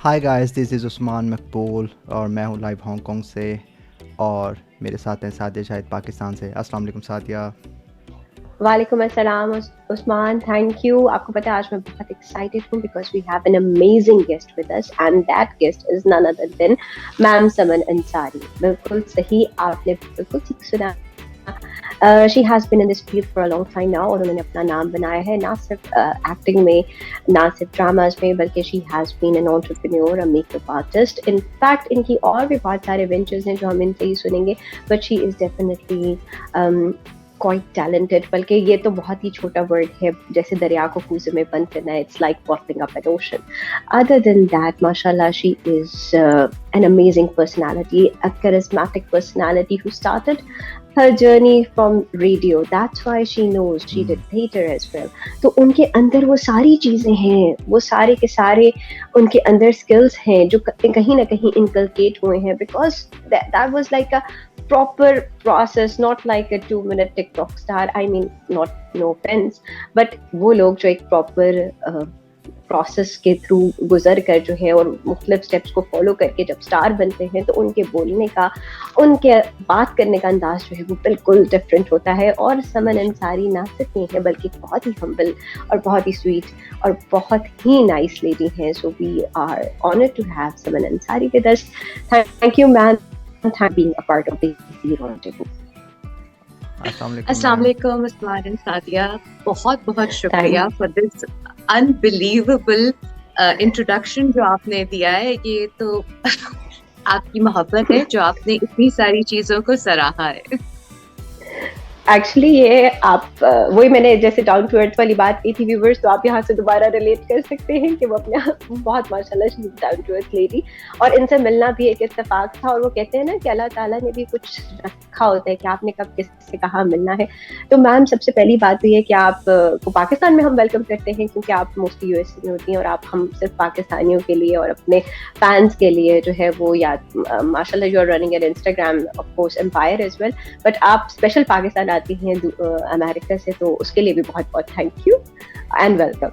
Hi guys, this is Usman मकबूल और मैं हूँ लाइव हांगकांग से। और मेरे साथ हैं सादिया शाहिद पाकिस्तान से। अस्सलाम वालेकुम सादिया। वालेकुम अस्सलाम उस्मान, थैंक यू। आपको पता है आज मैं बहुत एक्साइटेड हूँ because we have an amazing guest with us and that guest is none other than ma'am Saman Ansari. बिल्कुल सही, आपने बिल्कुल ठीक सुना। She has been in this field for a long time now और उन्होंने अपना नाम बनाया है ना सिर्फ एक्टिंग में, ना सिर्फ ड्रामाज में, बल्कि she has been an entrepreneur, a makeup artist. In fact इनकी और भी बहुत सारे वेंचर्स हैं जो हम इनसे ही सुनेंगे, but she is definitely quite talented. बल्कि ये तो बहुत ही छोटा वर्ड है, जैसे दरिया को कूजे में बंद करना, it's like walking up an ocean. Other than that, माशाल्लाह, she is an amazing personality, a charismatic personality who started her journey from radio. That's why she knows she did theater as well. तो उनके अंदर वो सारी चीज़ें हैं, वो सारे के सारे उनके अंदर skills हैं जो कहीं ना कहीं inculcate हुए हैं, because that was like a proper process, not like a 2-minute TikTok star. I mean, no offense, but वो लोग जो एक proper प्रोसेस के थ्रू गुजर कर जो है और मुख्तलिफ स्टेप्स को फॉलो करके जब स्टार बनते हैं तो उनके बोलने का, उनके बात करने का अंदाज जो है वो बिल्कुल डिफरेंट होता है। और समन अंसारी ना सिर्फ ये है बल्कि बहुत ही हम्बल और बहुत ही स्वीट और बहुत ही नाइस लेडी हैं। So we are honoured to have Saman Ansari with us. Thank you ma'am for being a part of this rendezvous. अस्सलाम अस्सलाम वालेकुम मैम। वालेकुम उस्मान एंड सादिया, बहुत बहुत शुक्रिया फॉर दिस अनबिलीवेबल इंट्रोडक्शन जो आपने दिया है। ये तो आपकी मोहब्बत है जो आपने इतनी सारी चीजों को सराहा है। एक्चुअली ये आप वही मैंने जैसे डाउन टू अर्थ वाली बात की थी व्यूवर्स, तो आप यहाँ से दोबारा रिलेट कर सकते हैं कि वो अपने बहुत माशाल्लाह she down to earth lady, और इनसे मिलना भी एक इत्तेफाक था। और वो कहते हैं ना कि अल्लाह ताला ने भी कुछ रखा होता है कि आपने कब किससे कहाँ मिलना है। तो मैम, सबसे पहली बात तो ये कि आप को पाकिस्तान में हम वेलकम करते हैं, क्योंकि आप मोस्टली यूएसए में होती हैं और आप हम सिर्फ पाकिस्तानियों के लिए और अपने फैंस के लिए जो है वो याद माशाल्लाह you are running an Instagram of course empire as well, but आप स्पेशल पाकिस्तान आती हैं अमेरिका से, तो उसके लिए भी बहुत बहुत thank you and welcome.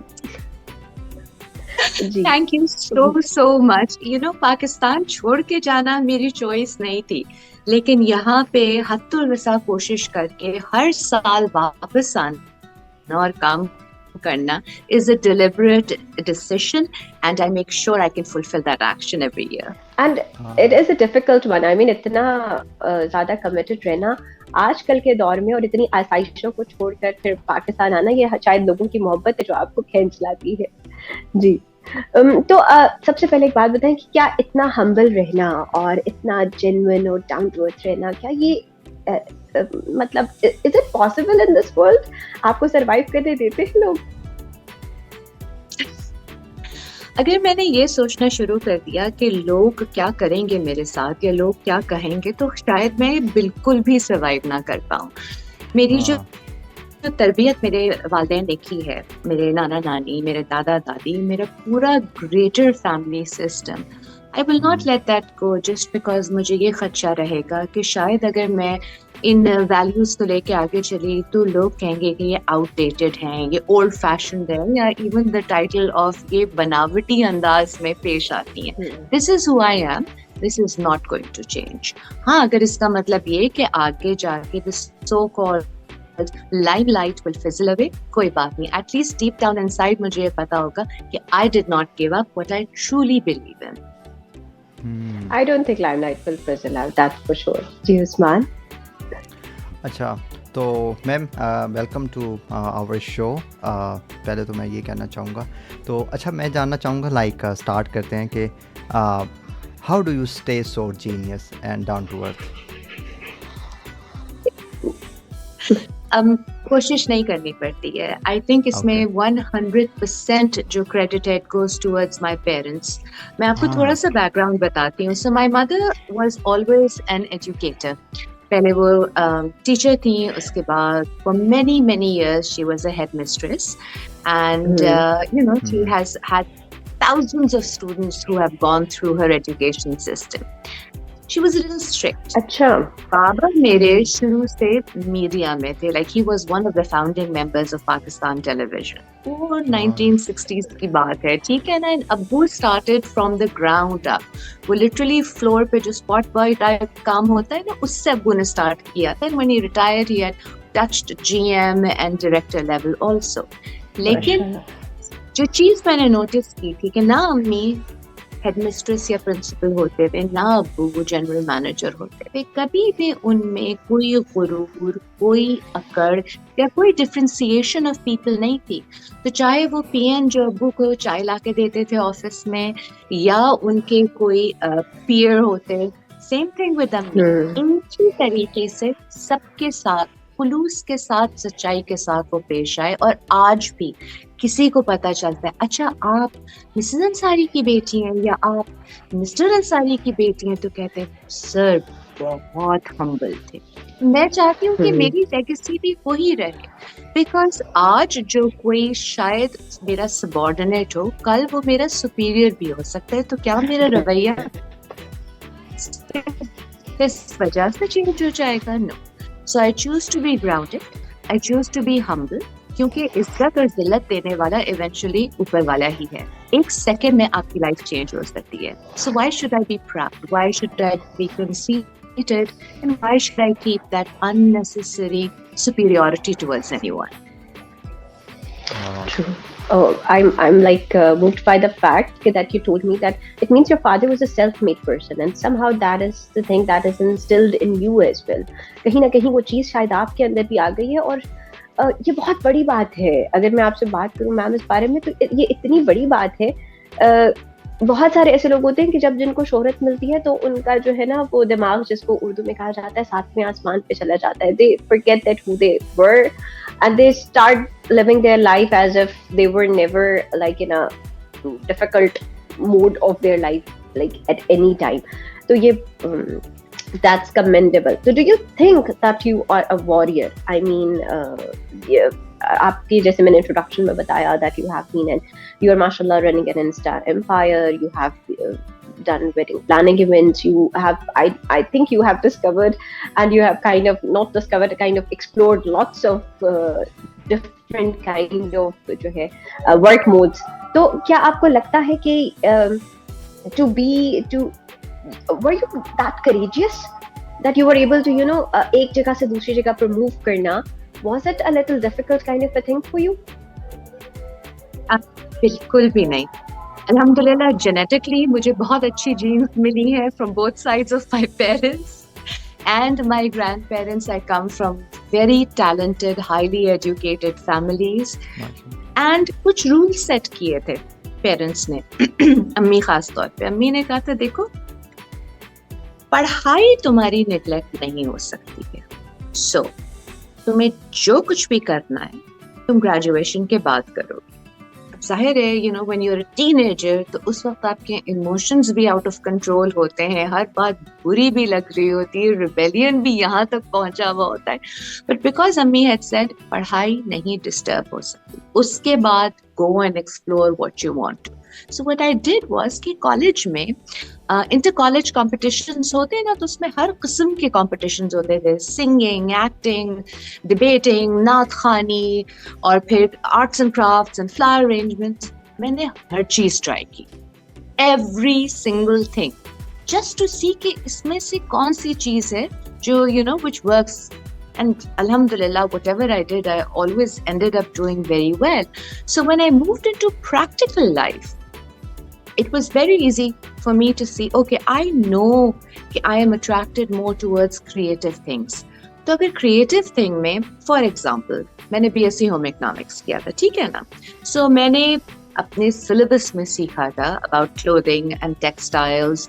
Thank you so much. You know, Pakistan छोड़ के जाना मेरी चॉइस नहीं थी, लेकिन यहाँ पे हत्तुल वसा कोशिश करके हर साल वापस आना और काम करना is a deliberate decision, and I make sure I can fulfill that action every year. And it is a difficult one. I mean, इतना ज़्यादा committed रहना आजकल के दौर में और इतनी आसाइशों को छोड़कर फिर पाकिस्तान आना, ये शायद लोगों की मोहब्बत है जो आपको खींच लाती है। जी। तो सबसे पहले एक बात बताएं कि क्या इतना हम्बल रहना और इतना जेन्युइन और डाउन टू अर्थ रहना, क्या ये मतलब is it possible in this world? आपको सरवाइव करने देते हैं लोग? अगर मैंने ये सोचना शुरू कर दिया कि लोग क्या करेंगे मेरे साथ या लोग क्या कहेंगे, तो शायद मैं बिल्कुल भी सर्वाइव ना कर पाऊँ। मेरी जो तरबियत मेरे वालिदैन ने की है, मेरे नाना नानी, मेरे दादा दादी, मेरा पूरा greater family system, I will not let that go just because मुझे ये खदशा रहेगा कि शायद अगर मैं इन वैल्यूज को लेके आगे चली तो लोग कहेंगे कि ये आउटडेटेड हैं, ये ओल्ड फैशन है, या इवन द टाइटल ऑफ ये बनावटी अंदाज में पेश आती हैं। This is who I am, this is not going to change. हाँ, अगर इसका मतलब ये कि आगे जाके this so called limelight will fizzle away, कोई बात नहीं, at least deep down inside मुझे ये पता होगा कि I did not give up what I truly believe in. I don't think limelight will fizzle out, that's for sure. जी उस्मान। अच्छा, तो ma'am welcome to our show. पहले तो मैं ये कहना चाहूँगा, तो अच्छा मैं जानना चाहूँगा, लाइक स्टार्ट करते हैं कि how do you stay so genius and down to earth? कोशिश नहीं करनी पड़ती है। आई थिंक इसमें 100% जो क्रेडिट है गोज टूवर्ड्स माई पेरेंट्स। मैं आपको थोड़ा सा बैकग्राउंड बताती हूँ। So my mother was always an educator. पहले वो टीचर थी, उसके बाद for many many years she was a headmistress, and you know she has had thousands of students who have gone through her education system. She was a little strict. अच्छा. बाबा मेरे शुरू से media में थे, like he was one of the founding members of Pakistan television. वो 1960s की बात है, ठीक है ना? And Abbu started from the ground up. वो literally floor पे जो spot boy type काम होता है ना, उससे अब्बू ने start किया था. And when he retired, he had touched GM and director level also. लेकिन जो चीज मैंने नोटिस की थी कि ना अम्मी हेडमिस्ट्रेस या प्रिंसिपल होते थे, ना अब्बू जनरल मैनेजर होते थे, कभी भी उनमें कोई गुरूर, कोई अकड़ या कोई डिफ्रेंसिएशन ऑफ पीपल नहीं थी. तो चाहे वो पीएन जो अब्बू को चाय ला के देते थे ऑफिस में, या उनके कोई पीयर होते, सेम थिंग विद अम्मी. इनकी तरीके से सबके साथ, खुलूस के साथ, सच्चाई के साथ वो पेश आए. और आज भी किसी को पता चलता है, अच्छा आप मिसेस अंसारी की बेटी हैं या आप मिस्टर अंसारी की बेटी हैं, तो कहते हैं सर बहुत हम्बल थे. मैं चाहती हूँ कि मेरी लेगेसी भी वही रहे, बिकॉज आज जो कोई शायद मेरा सबॉर्डिनेट हो, कल वो मेरा सुपीरियर भी हो सकता है. तो क्या मेरा रवैया इस वजह से चेंज हो जाएगा? No. So I choose to be grounded. I choose to be humble. क्योंकि इज्जत और जिल्लत देने वाला eventually ऊपर वाला ही है. एक सेकंड में आपकी लाइफ चेंज हो सकती है. So why should I be proud? Why should I be conceited? And why should I keep that unnecessary superiority towards anyone? True. Oh, I'm like moved by the fact that you told me that it means your father was a self-made person, and somehow that is the thing that is instilled in you as well. कहीं ना कहीं वो चीज़ शायद आपके अंदर भी आ गई है. और ये बहुत बड़ी बात है. अगर मैं आपसे बात करूँ मैम इस बारे में, तो ये इतनी बड़ी बात है. बहुत सारे ऐसे लोग होते हैं कि जब जिनको शोहरत मिलती है तो उनका जो है ना वो दिमाग, जिसको उर्दू में कहा जाता है, सातवें आसमान पे चला जाता है. दे forget that who they were and they start living their life as if they were never like in a difficult mode of their life like at any time. तो ये that's commendable. So do you think that you are a warrior? I mean आपकी जैसे मैंने introduction में बताया that you have been and you are mashallah running an Insta empire. You have done wedding planning events. You have I think you have discovered and you have kind of not discovered, kind of explored lots of different kind of जो है work modes. तो क्या आपको लगता है कि were you that courageous that you were able to एक जगह से दूसरी जगह पर move करना? Was it a little difficult kind of a thing for you? बिल्कुल भी नहीं. अल्हम्दुलिल्लाह जेनेटिकली मुझे बहुत अच्छी जीन्स मिली है from both sides of my parents and my grandparents. I come from very talented, highly educated families. And कुछ rules set किए थे पेरेंट्स ने. अम्मी खास तौर पे अम्मी ने कहा था देखो पढ़ाई तुम्हारी नेग्लेक्ट नहीं हो सकती है. So तुम्हें जो कुछ भी करना है तुम ग्रेजुएशन के बाद करोगे. जाहिर है when you're a teenager तो उस वक्त आपके इमोशंस भी आउट ऑफ कंट्रोल होते हैं, हर बात बुरी भी लग रही होती है, रिबेलियन भी यहाँ तक पहुंचा हुआ होता है. बट बिकॉज अम्मी हैड सेड पढ़ाई नहीं डिस्टर्ब हो सकती, उसके बाद go and explore what you want. So what I did was कि कॉलेज में इंटर कॉलेज कॉम्पिटिशन्स होते हैं ना, तो उसमें हर किस्म के कॉम्पिटिशन्स होते थे. सिंगिंग, एक्टिंग, डिबेटिंग, नात खानी, और फिर arts and crafts and flower arrangements. मैंने हर चीज ट्राई की, every single thing, just to see कि इसमें से कौन सी चीज है जो which works. And alhamdulillah, whatever I did, I always ended up doing very well. So when I moved into practical life, it was very easy for me to see, okay, I know that I am attracted more towards creative things. तो अगर creative thing में, for example, मैंने BSc Home Economics किया था, ठीक है ना? So मैंने अपने syllabus में सीखा था about clothing and textiles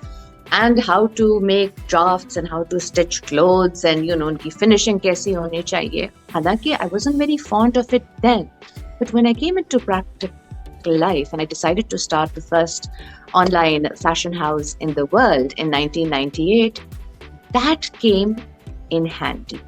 and how to make drafts and how to stitch clothes and उनकी finishing कैसी होनी चाहिए. हालांकि I wasn't very fond of it then, but when I came into practical life and I decided to start the first online fashion house in the world in 1998, that came in handy.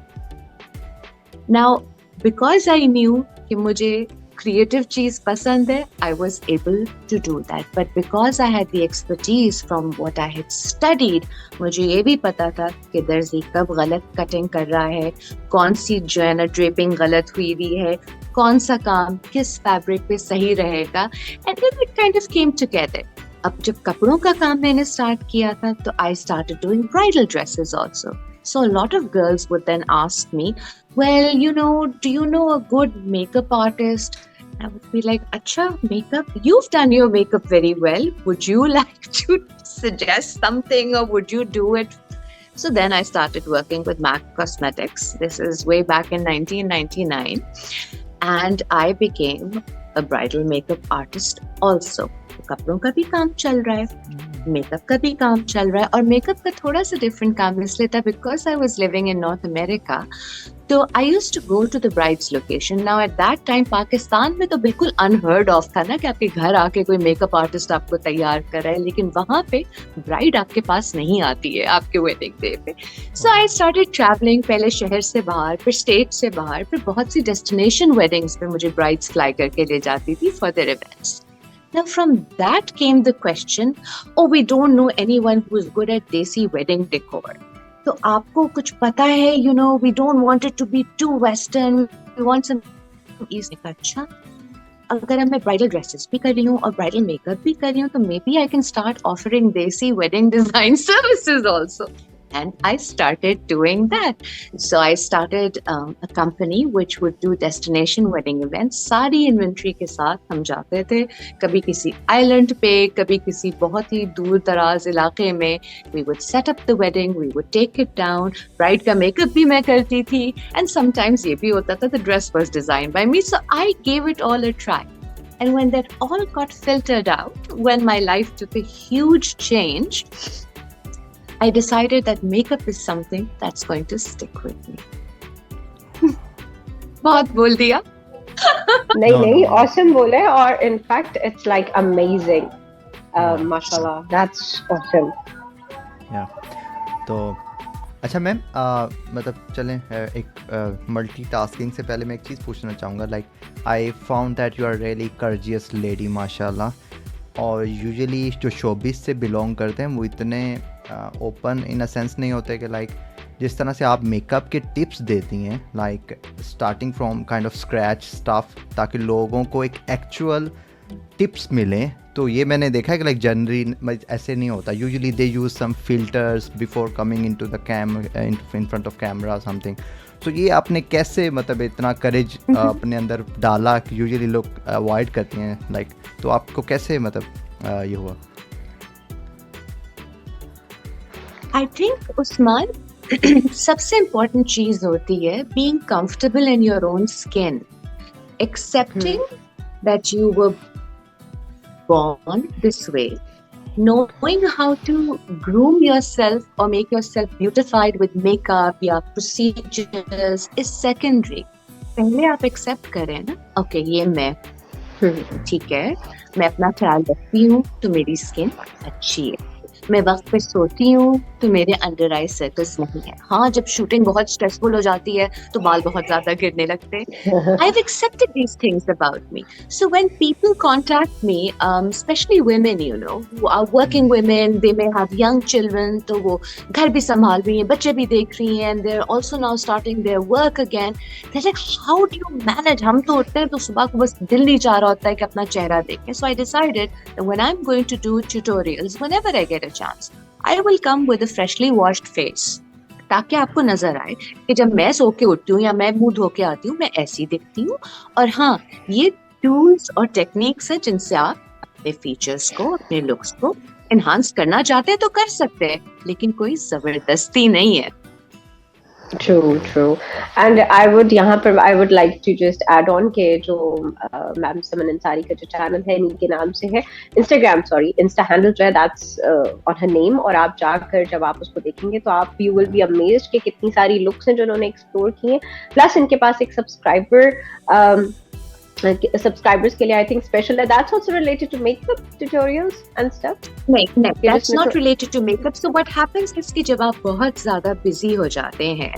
Now, because I knew कि मुझे creative चीज पसंद है, I was able to do that. But because I had the expertise from what I had studied, मुझे ये भी पता था कि दर्जी कब गलत कटिंग कर रहा है, कौन सी जो है ना ड्रेपिंग गलत हुई हुई है, कौन सा काम किस फैब्रिक पे सही रहेगा, and then it kind of came together. अब जब कपड़ों का काम मैंने स्टार्ट किया था तो I started doing bridal dresses also. So a lot of girls would then ask me, well, do you know a good makeup artist? I would be like, acha, makeup? You've done your makeup very well. Would you like to suggest something, or would you do it? So then I started working with MAC Cosmetics. This is way back in 1999. And I became a bridal makeup artist also. कपड़ों का भी काम चल रहा है, makeup का भी काम चल रहा है, और मेकअप का थोड़ा सा डिफरेंट काम इसलिए था because I was living in North America. तो I used to go to the bride's location. Now at that time Pakistan में तो बिल्कुल अनहर्ड ऑफ था ना कि आपके घर आके कोई मेकअप आर्टिस्ट आपको तैयार कर रहा है, लेकिन वहाँ पे ब्राइड आपके पास नहीं आती है आपके वेडिंग डे पे. सो आई स्टार्टेड ट्रैवलिंग, पहले शहर से बाहर, फिर स्टेट से बाहर, फिर बहुत सी डेस्टिनेशन वेडिंग्स पे मुझे ब्राइड्स फ्लाई करके ले जाती थी for their events. Now from that came the question, oh, we don't know anyone who is good at desi wedding decor. तो आपको कुछ पता है, we don't want it to be too western, we want some easy. अच्छा, अगर मैं bridal dresses भी कर रही हूँ और bridal makeup भी कर रही हूँ, तो maybe I can start offering desi wedding design services also. And I started doing that. So I started a company which would do destination wedding events. सारी inventory के साथ हम जाते थे, कभी किसी island पे, कभी किसी बहुत ही दूर दराज इलाके में. We would set up the wedding, we would take it down. Bride का makeup भी मैं करती थी, and sometimes ये भी होता था the dress was designed by me. So I gave it all a try. And when that all got filtered out, when my life took a huge change, I decided that makeup is something that's going to stick with me. बहुत बोल दिया. नहीं, awesome बोले, और in fact it's like amazing. Mashallah, that's awesome. Yeah. तो अच्छा ma'am, मतलब चलें एक मल्टीटास्किंग से पहले मैं एक चीज़ पूछना चाहूँगा. Like I found that you are really gorgeous lady माशाल्लाह. और यूजुअली जो शोबिस से बिलोंग करते हैं वो इतने ओपन इन अ सेंस नहीं होते कि लाइक जिस तरह से आप मेकअप के टिप्स देती हैं, like starting from kind of scratch stuff, ताकि लोगों को एक एक्चुअल टिप्स मिलें. तो ये मैंने देखा है कि लाइक जनरली ऐसे नहीं होता. Usually they use some filters before coming into the camera, in front of camera something. तो ये आपने कैसे मतलब इतना करेज अपने अंदर डाला कि यूजुअली लोग अवॉइड करते हैं, लाइक तो आपको कैसे मतलब ये हुआ? I think उस्मान सबसे इम्पोर्टेंट चीज होती है being comfortable in your own skin, accepting that you were born this way, knowing how to groom yourself or make yourself beautified with makeup या procedures is secondary. पहले आप accept करें ना, okay ये मैं ठीक है, मैं अपना ख्याल रखती हूँ तो मेरी स्किन अच्छी है, मैं वक्त पे सोती हूँ तो मेरे अंडर आई सर्कल्स नहीं है. हाँ, जब शूटिंग बहुत स्ट्रेसफुल हो जाती है तो बाल बहुत ज्यादा गिरने लगते हैं. I've accepted these things about me. So when people contact me, especially women, who are working women, they may have young children, तो वो घर भी संभाल रही हैं, बच्चे भी देख रही हैं, and they're also now starting their work again. They're like, how do you manage? हम तो उठते हैं तो सुबह को बस दिल नहीं चाह रहा होता है कि अपना चेहरा देखें. So I decided that when I'm going to do tutorials, whenever I get a chance, I will come with a freshly washed face, ताकि आपको नजर आए कि जब मैं सो के उठती हूँ या मैं मुंह धो के आती हूँ मैं ऐसी दिखती हूँ. और हाँ, ये टूल्स और टेक्निक्स है जिनसे आप अपने फीचर्स को, अपने लुक्स को एनहांस करना चाहते हैं तो कर सकते हैं, लेकिन कोई जबरदस्ती नहीं है. True. And I would like to just add on के जो मैम समन अंसारी का जो चैनल है इनके नाम से है, इंस्टा हैंडल जो है that's on her name, और आप जाकर जब आप उसको देखेंगे तो आप you will be amazed कि कितनी सारी लुक्स हैं जो उन्होंने एक्सप्लोर की हैं. प्लस इनके पास एक subscribers के लिए I think special है. That's also related to makeup tutorials and stuff. नहीं, that's not related to makeup. So what happens is कि जब आप बहुत ज़्यादा busy हो जाते हैं,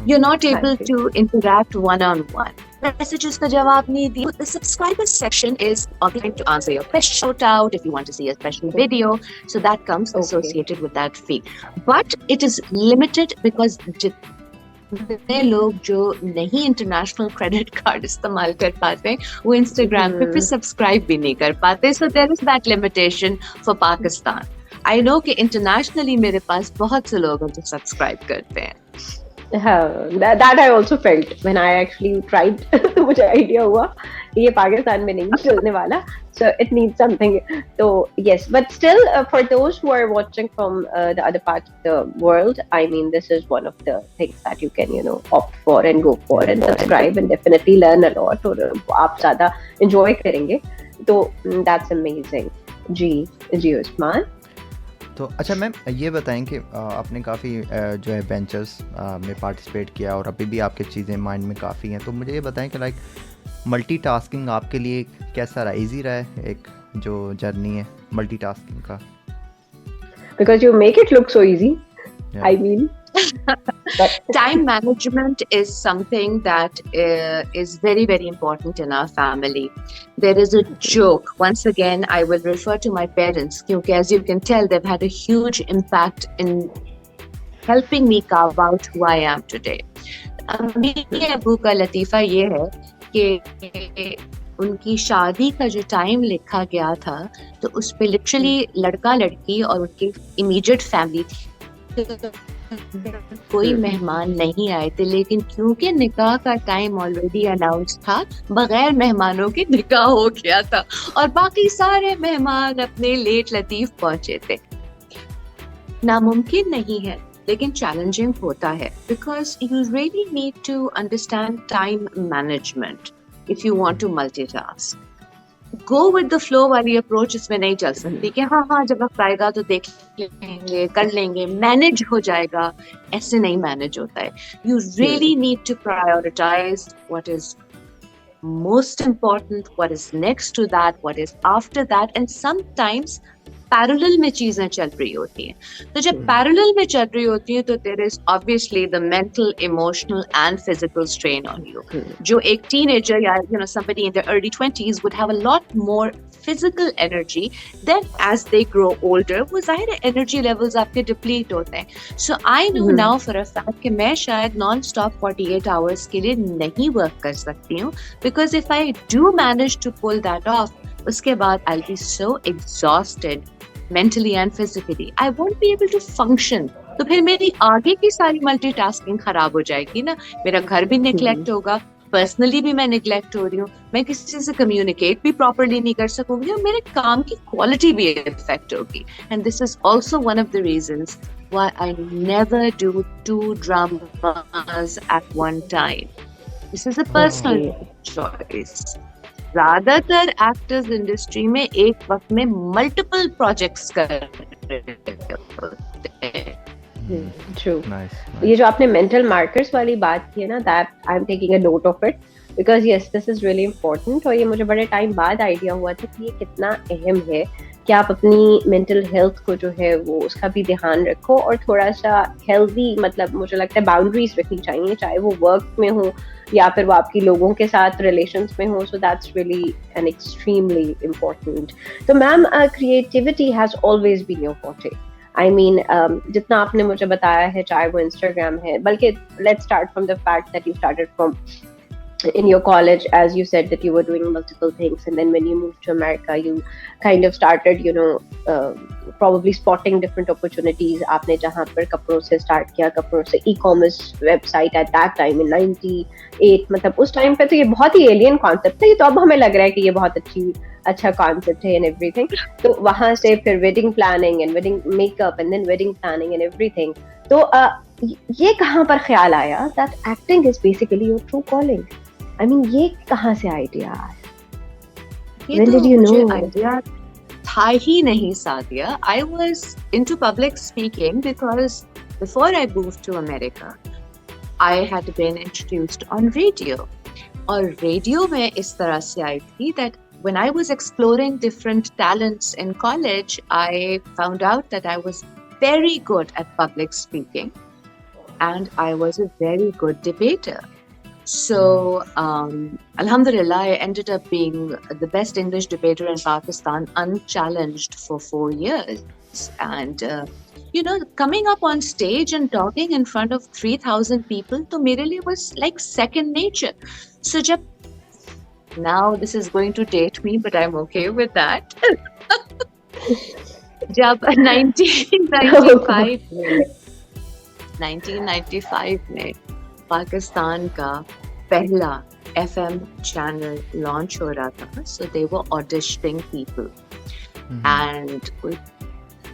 you're not able to interact one on one. messages का जवाब नहीं दिया. The subscriber section is on the time to answer your question, shout out if you want to see a special video. So that comes associated with that fee. But it is limited because जितने लोग जो नहीं international credit card इस्तेमाल कर पाते वो Instagram पे फिर सब्सक्राइब भी नहीं कर पाते. So there is that limitation for Pakistan. I know कि इंटरनेशनली मेरे पास बहुत से लोग हैं जो सब्सक्राइब करते हैं. That I also felt when I actually tried. मुझे आइडिया हुआ ये पाकिस्तान में नहीं चलने वाला, so it needs something. So yes, but still for those who are watching from the other part of the world, I mean this is one of the things that you can opt for and go for and subscribe and definitely learn a lot और आप ज़्यादा enjoy करेंगे. तो that's amazing. जी उस्मान. तो अच्छा ma'am ये बताएं कि आपने काफ़ी जो है वेंचर्स में पार्टिसिपेट किया और अभी भी आपकी चीज़ें माइंड में काफ़ी हैं, तो मुझे ये बताएं कि लाइक मल्टीटास्किंग आपके लिए कैसा रहा, इजी रहा है एक जो जर्नी है मल्टीटास्किंग का? Because you make it look so easy. I mean time management is something that is very, very important in our family. There is a joke. Once again, I will refer to my parents because as you can tell, they've had a huge impact in helping me carve out who I am today. मेरे अबू का लतीफ़ा ये है कि उनकी शादी का जो time लिखा गया था तो उस पे लिटरली लड़का लड़की और उनकी इमीडिएट फैमिली थी. कोई मेहमान नहीं आए थे, लेकिन क्योंकि निकाह का टाइम ऑलरेडी अनाउंस था, बगैर मेहमानों के निकाह हो गया था और बाकी सारे मेहमान अपने लेट लतीफ पहुंचे थे. नामुमकिन नहीं है लेकिन चैलेंजिंग होता है because you really need to understand time management if you want to multitask. Go with the flow वाली अप्रोच इसमें नहीं चल सकती कि हाँ जब वक्त आएगा तो देख लेंगे, कर लेंगे, मैनेज हो जाएगा. ऐसे नहीं मैनेज होता है. You really need to prioritise what is most important, what is next to that, what is after that, and sometimes parallel में चीजें चल रही होती हैं. तो जब पैरेलल में चल रही होती हैं तो there is obviously the mental, emotional and physical strain on you. जो एक टीनेजर या somebody in their early 20s would have a lot more physical energy, then as they grow older वो जाहिर है energy levels आपके deplete होते हैं. So I know now for a fact कि मैं शायद non-stop 48 hours के लिए नहीं work कर सकती हूँ because if I do manage to pull that off, उसके बाद I'll be so exhausted mentally and physically. I won't be able to function. तो फिर मेरी आगे की सारी मल्टीटास्किंग खराब हो जाएगी ना. मेरा घर भी निग्लेक्ट होगा, पर्सनली भी मैं निग्लेक्ट हो रही हूँ, मैं किसी से कम्युनिकेट भी प्रॉपर्ली नहीं कर सकूंगी और मेरे काम की क्वालिटी भी इफेक्ट होगी. And this is also one of the reasons why I never do 2 dramas at one time. This is a personal choice. ज्यादातर एक्टर्स इंडस्ट्री में एक वक्त में मल्टीपल प्रोजेक्ट्स कर रहे हैं. True. Nice. ये जो आपने मेंटल मार्कर्स वाली बात की है ना, that I am taking a note of it because yes this is really important. और ये मुझे बड़े टाइम बाद आइडिया हुआ था कि ये कितना अहम है कि आप अपनी मेंटल हेल्थ को जो है वो उसका भी ध्यान रखो और थोड़ा सा हेल्दी, मतलब मुझे लगता है बाउंड्रीज रखनी चाहिए, चाहे वो वर्क में हो या फिर वो आपकी लोगों के साथ रिलेशंस में हो. So that's really an extremely important. तो ma'am creativity has always been your forte. I mean जितना आपने मुझे बताया है, चाहे वो इंस्टाग्राम है, बल्कि let's start from the fact that you started from in your college, as you said that you were doing multiple things, and then when you moved to America you kind of started probably spotting different opportunities. आपने जहाँ पर कपड़ों से start किया, कपड़ों से e-commerce website at that time in 98, मतलब उस टाइम पे तो ये बहुत ही alien concept था. ये तो अब हमें लग रहा है कि ये बहुत अच्छा concept है and everything. तो वहाँ से फिर wedding planning and wedding makeup and then wedding planning and everything. तो ये कहाँ पर ख्याल आया that acting is basically your true calling? I mean, ये कहाँ से आइडिया आया? When did you know? Idea था ही नहीं Sadia. I was into public speaking because before I moved to America, I had been introduced on radio. और radio में इस तरह से आई थी that when I was exploring different talents in college, I found out that I was very good at public speaking and I was a very good debater. So, Alhamdulillah, I ended up being the best English debater in Pakistan, unchallenged for 4 years. And, coming up on stage and talking in front of 3,000 people, to mere liye was like second nature. So, now this is going to date me, but I'm okay with that. जब 1995 में पाकिस्तान का पहला FM channel launch हो रहा था, so they were auditioning people, and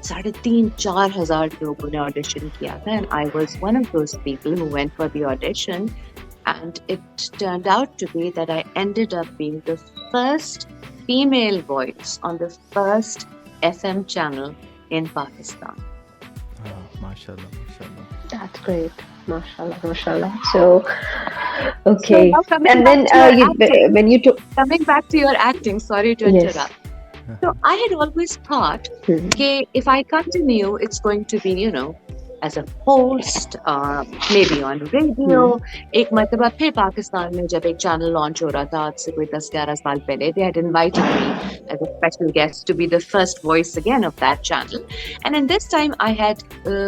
3,500-4,000 लोगों ने audition किया था, and I was one of those people who went for the audition, and it turned out to be that I ended up being the first female voice on the first FM channel in Pakistan. Mashallah, mashallah. That's great. Mashallah, mashallah. So, okay. So and then when you took... Coming back to your acting, sorry to interrupt. So I had always thought, okay, if I continue, it's going to be, as a host, maybe on radio. एक मरतबा फिर पाकिस्तान में जब एक channel launch हो रहा था, आज से कोई 10-11 साल पहले, they had invited me as a special guest to be the first voice again of that channel. And in this time, I had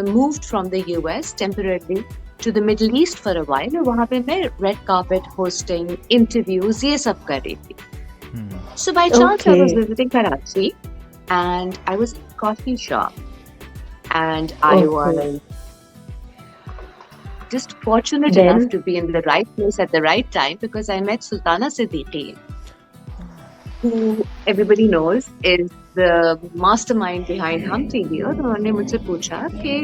moved from the US temporarily to the Middle East for a while. वहाँ पे मैं red carpet hosting, interviews, ये सब कर रही थी. So by chance, I was visiting Karachi, and I was in a coffee shop. And I was just fortunate enough to be in the right place at the right time, because I met Sultana Siddiqui, who everybody knows is the mastermind behind Hum TV. और उन्होंने मुझसे पूछा कि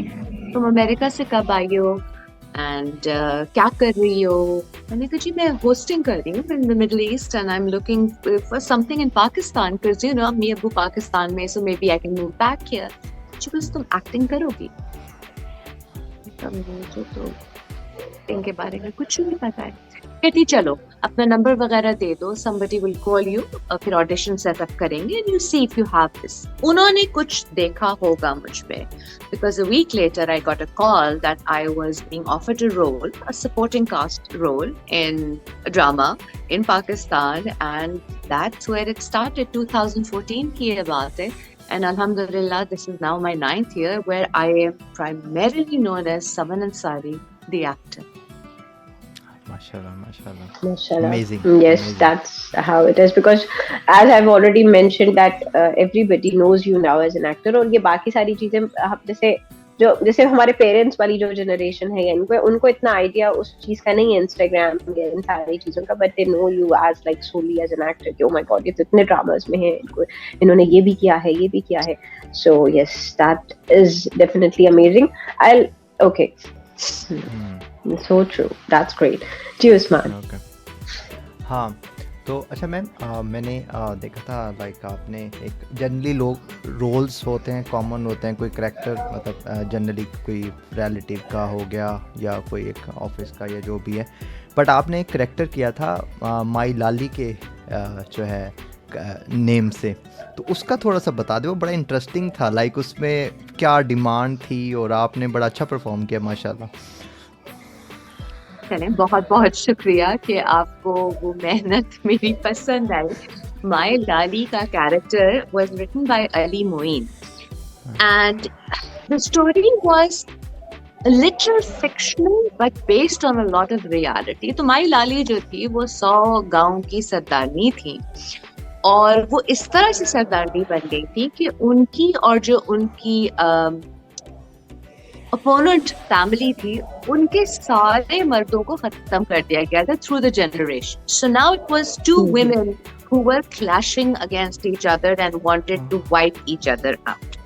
तुम America से कब आई हो and क्या कर रही हो? मैंने कहा जी मैं hosting कर रही हूँ in the Middle East and I'm looking for something in Pakistan because अम्मी अब्बू पाकिस्तान में, so maybe I can move back here. बस तुम एक्टिंग करोगी? मुझे तो इनके बारे में कुछ नहीं पता है. कहती चलो अपना नंबर वगैरह दे दो, somebody will call you, और फिर ऑडिशन सेटअप करेंगे and you see if you have this. उन्होंने कुछ देखा होगा मुझ में, because a week later I got a call that I was being offered a role, a supporting cast role in a drama in Pakistan, and that's where it started. 2014 की ये बात है. And Alhamdulillah, this is now my 9th year where I am primarily known as Saman Ansari, the actor. Mashallah, mashallah. Mashallah. Amazing. Yes, amazing. That's how it is, because as I've already mentioned that everybody knows you now as an actor, और ये बाकी सारी चीजें जैसे हमारे parents वाली जो generation है, उनको इतना आइडिया उस चीज का नहीं है, इंस्टाग्राम या इन सारी चीजों का, but they know you as like solely as an actor कि ओह माय गॉड ये तो इतने ड्रामास में है, इन्होंने ये भी किया है, ये भी किया है. So yes, that is definitely amazing. Okay, so true, that's great. जी उस्मान. हाँ, तो अच्छा मैम, मैंने देखा था लाइक आपने एक जनरली लोग रोल्स होते हैं, कॉमन होते हैं, कोई करैक्टर मतलब जनरली कोई रिलेटिव का हो गया या कोई एक ऑफिस का या जो भी है, बट आपने एक करैक्टर किया था माई लाली के जो है नेम से, तो उसका थोड़ा सा बता दो. बड़ा इंटरेस्टिंग था, लाइक उसमें क्या डिमांड थी और आपने बड़ा अच्छा परफॉर्म किया माशाल्लाह. बहुत बहुत शुक्रिया कि आपको वो मेहनत मेरी पसंद आई. माई लाली का character was written by Ali Moin and the story was little fictional but based on a lot of reality. तो माई लाली जो थी वो 100 गांव की सरदारनी थी, और वो इस तरह से सरदारनी बन गई थी कि उनकी और जो उनकी अपोनेंट फैमिली थी, उनके सारे मर्दों को खत्म कर दिया गया था through the generation. So now it was 2 women who were clashing against each other and wanted to wipe each other out.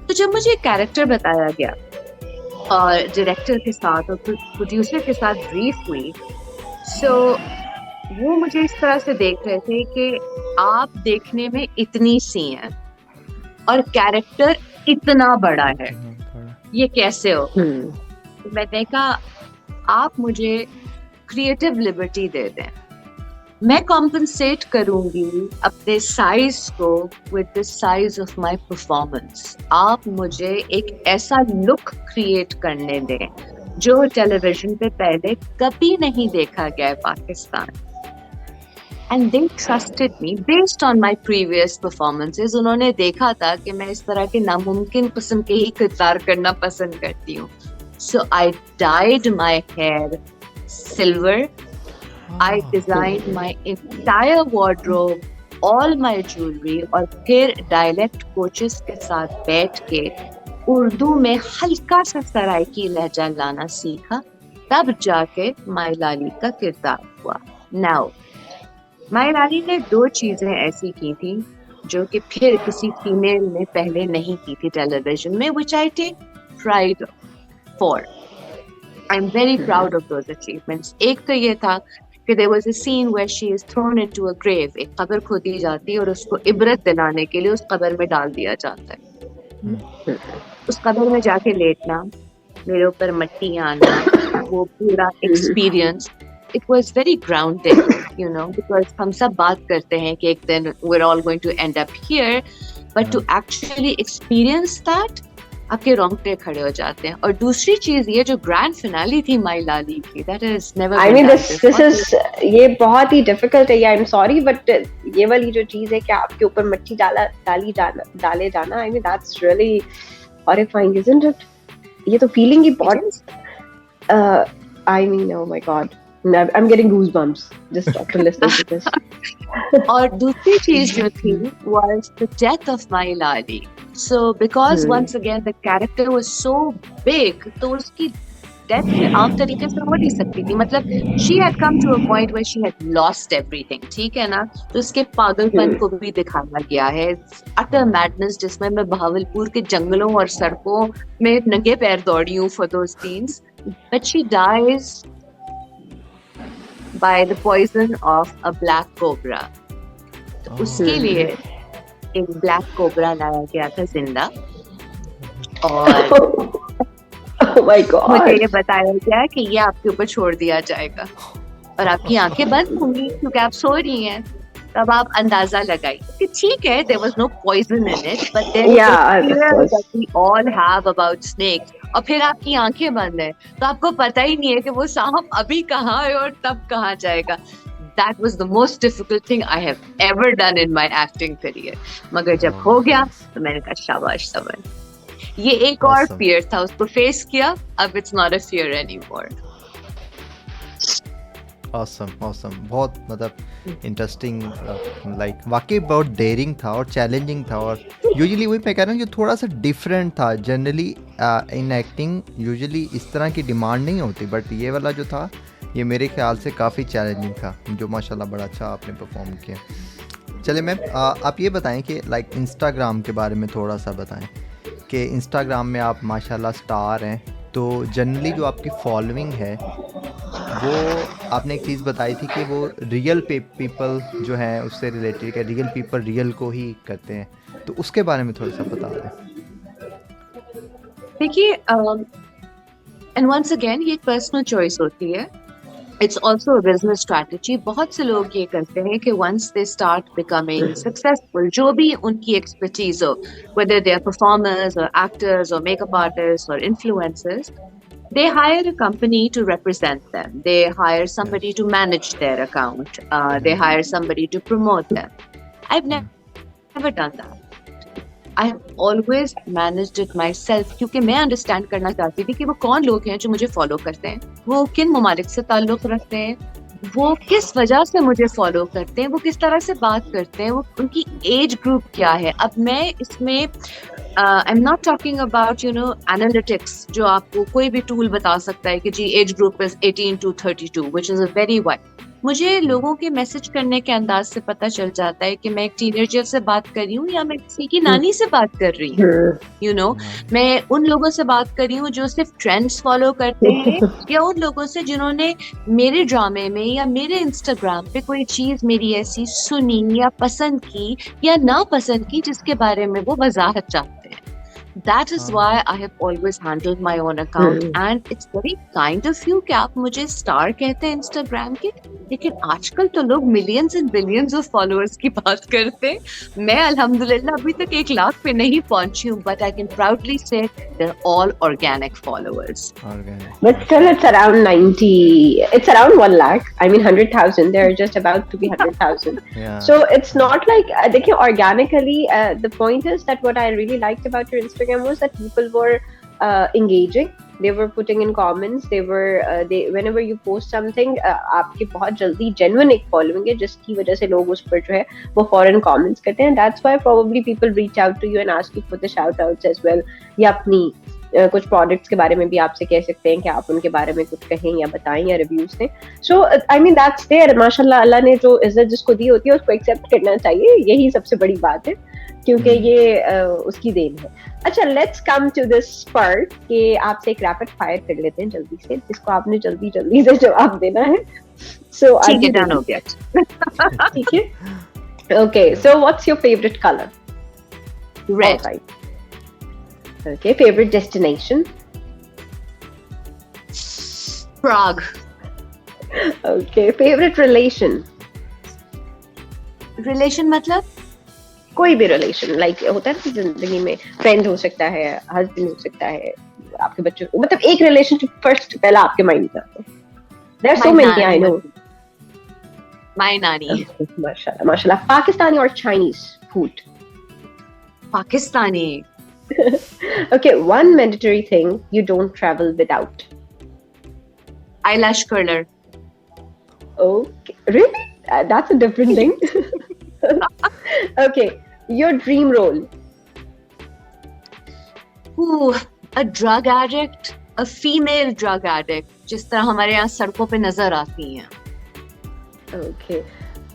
तो जब मुझे कैरेक्टर बताया गया और डायरेक्टर के साथ और प्रोड्यूसर के साथ ब्रीफ हुई, सो वो मुझे इस तरह से देख रहे थे कि आप देखने में इतनी सी हैं और कैरेक्टर इतना बड़ा है, ये कैसे हो? मैंने कहा आप मुझे क्रिएटिव लिबर्टी दे दें, मैं कॉम्पनसेट करूंगी अपने साइज को with the size of my performance. आप मुझे एक ऐसा लुक क्रिएट करने दें जो टेलीविजन पे पहले कभी नहीं देखा गया है Pakistan. And they trusted me based on my previous performances. उन्होंने देखा था कि मैं इस तरह के नामुमकिन किस्म के ही किरदार करना पसंद करती हूँ। So I dyed my hair silver. I designed my entire wardrobe, all my jewelry, और फिर dialect coaches के साथ बैठ के उर्दू में हल्का सा सराइकी लहजा लाना सीखा, तब जाके माई लाली का किरदार हुआ। Now माई लाली ने 2 चीजें ऐसी की थी जो कि फिर किसी फीमेल ने पहले नहीं की थी टेलीविजन में, which I take pride for. I'm very proud of those achievements. एक तो ये था कि there was a scene where she is thrown into a grave. एक कब्र खोदी जाती है और उसको इबरत दिलाने के लिए उस कब्र में डाल दिया जाता है। उस कब्र में जाके लेटना, मेरे ऊपर मट्टी आना, वो पूरा experience, it was very grounding, you know, because हम सब बात करते हैं कि एक दिन we're all going to end up here, but to actually experience that, आपके रोंगटे खड़े हो जाते हैं। और दूसरी चीज ये जो ग्रैंड फिनाली थी माई लाली की, that is never I mean this is ये बहुत ही difficult है। I'm sorry but ये वाली जो चीज है कि आपके ऊपर मट्टी डाले जाना, I mean that's really horrifying, isn't it? ये तो feeling ही बहुत I mean oh my god, I'm getting goosebumps just after listening to this. और दूसरी चीज जो थी was the death of my lali. So because once again the character was so big, तो उसकी डेथ में आप तरीके से हो नहीं सकती थी। मतलब she had come to a point where she had lost everything, ठीक है ना? तो उसके पागलपन को भी दिखाया गया है, utter madness, जिसमें मैं बहावलपुर के जंगलों और सड़कों में नंगे पैर दौड़ी हूँ for those scenes, but she dies by the poison of a black cobra. तो उसके लिए एक ब्लैक कोबरा लाया गया था जिंदा, और oh my god, मुझे ये बताया गया कि ये आपके ऊपर छोड़ दिया जाएगा और आपकी आंखें बंद होंगी क्योंकि आप सो रही हैं। तब आप अंदाजा लगाइए कि ठीक है, there was no poison in it, but there is a fear that we all have about snakes. और फिर आपकी आंखें बंद है तो आपको पता ही नहीं है कि वो सांप अभी कहाँ है और तब कहाँ जाएगा। That was the most difficult thing I have ever done in my acting career. मगर जब हो गया तो मैंने कहा शाबाश समन, ये एक और fear था, उसको face किया, अब it's not a fear anymore. Awesome. बहुत मतलब इंटरेस्टिंग, लाइक वाकई बहुत डेयरिंग था और चैलेंजिंग था, और यूजुअली वही मैं कह रहा हूँ कि थोड़ा सा डिफरेंट था। जनरली इन एक्टिंग यूजुअली इस तरह की डिमांड नहीं होती, बट ये वाला जो था ये मेरे ख्याल से काफ़ी चैलेंजिंग था, जो माशाल्लाह बड़ा अच्छा आपने परफॉर्म किया। चलिए मैम, आप ये बताएं कि लाइक इंस्टाग्राम के बारे में थोड़ा सा बताएं कि इंस्टाग्राम में आप माशाल्लाह स्टार हैं, तो जनरली जो आपकी फॉलोइंग है वो आपने एक चीज़ बताई थी कि वो रियल पीपल जो हैं उससे रिलेटेड है, रियल पीपल रियल को ही करते हैं, तो उसके बारे में थोड़ा सा बता दें। देखिए, एंड वंस अगेन ये एक पर्सनल चॉइस होती है, it's also a business strategy. बहुत से लोग ये करते हैं कि once they start becoming successful, जो भी उनकी एक्सपर्टीज हो, whether they are performers or actors or makeup artists or influencers, they hire a company to represent them. They hire somebody to manage their account. They hire somebody to promote them. I've never done that. I have always managed it myself, क्योंकि मैं understand करना चाहती थी कि वो कौन लोग हैं जो मुझे फॉलो करते हैं, वो किन ममालिक से ताल्लुक़ रखते हैं, वो किस वजह से मुझे फॉलो करते हैं, वो किस तरह से बात करते हैं, वो उनकी एज ग्रुप क्या है। अब मैं इसमें I am not talking about analytics, जो आपको कोई भी टूल बता सकता है कि जी age group is 18 to 32, which is a very wide. मुझे लोगों के मैसेज करने के अंदाज से पता चल जाता है कि मैं एक टीनेजर से बात कर रही हूँ या मैं किसी की नानी से बात कर रही हूँ। मैं उन लोगों से बात कर रही हूँ जो सिर्फ ट्रेंड्स फॉलो करते हैं, या उन लोगों से जिन्होंने मेरे ड्रामे में या मेरे इंस्टाग्राम पे कोई चीज मेरी ऐसी सुनी या पसंद की या ना पसंद की जिसके बारे में वो वजाहत चाहते हैं। That is why I have always handled my own account, and it's very kind of you कि आप मुझे स्टार कहते हैं Instagram के, लेकिन आजकल तो लोग millions and billions of followers की बात करते हैं। मैं अल्हम्दुलिल्लाह अभी तक 1 लाख पे नहीं पहुंची हूँ, but I can proudly say they're all organic followers. Organic. But still, it's around 90. It's around 1 lakh. I mean, 100,000. They're just about to be 100,000. Yeah. So it's not like देखिए, organically. The point is that what I really liked about your Instagram was that people were engaging. They were putting in comments. They were whenever you post something, आपके बहुत जल्दी genuine एक following है जिसकी वजह से लोग उस पर जो है वो foreign comments करते हैं. That's why probably people reach out to you and ask you for the shout outs as well. या अपनी कुछ प्रोडक्ट्स के बारे में भी आपसे कह सकते हैं कि आप उनके बारे में कुछ कहें या बताएं या रिव्यूज दें. सो आई मीन दैट्स देयर. माशाल्लाह, अल्लाह ने जो इज्जत जिसको दी होती है उसको एक्सेप्ट करना चाहिए. यही सबसे बड़ी बात है क्योंकि ये उसकी देन है. अच्छा, let's come to this part कि आपसे एक रैपिड फायर कर लेते हैं जल्दी से, जिसको आपने जल्दी जल्दी से जवाब देना है. सो ठीक है, डन हो गया. ठीक है. Okay, so what's your favourite colour? Red. Okay, favorite destination? Prague. Okay, favorite relation? Relation मतलब? कोई भी relation, like होता है ना जिंदगी में, friend हो सकता है, husband हो सकता है, आपके बच्चों, मतलब एक relationship first पहला आपके mind में आता है. There are so many, I know. My nanny. माशाल्लाह, माशाल्लाह. Pakistani or Chinese food? Pakistani. Okay, one mandatory thing you don't travel without. Eyelash curler. Okay, really? That's a different thing. Okay, your dream role. Ooh, a drug addict, a female drug addict, जिस तरह हमारे यहाँ सड़कों पे नजर आती हैं. Okay,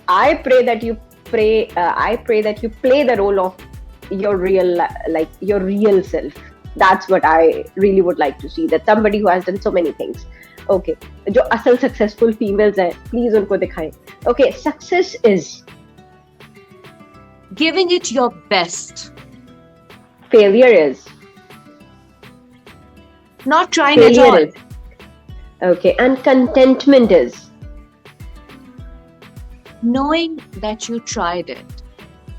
I pray that you play the role of your real self. That's what I really would like to see, that somebody who has done so many things. Okay, जो असल successful females हैं, please उनको दिखाएं. Okay, success is giving it your best. Failure is not trying at all. Okay, and contentment is knowing that you tried it,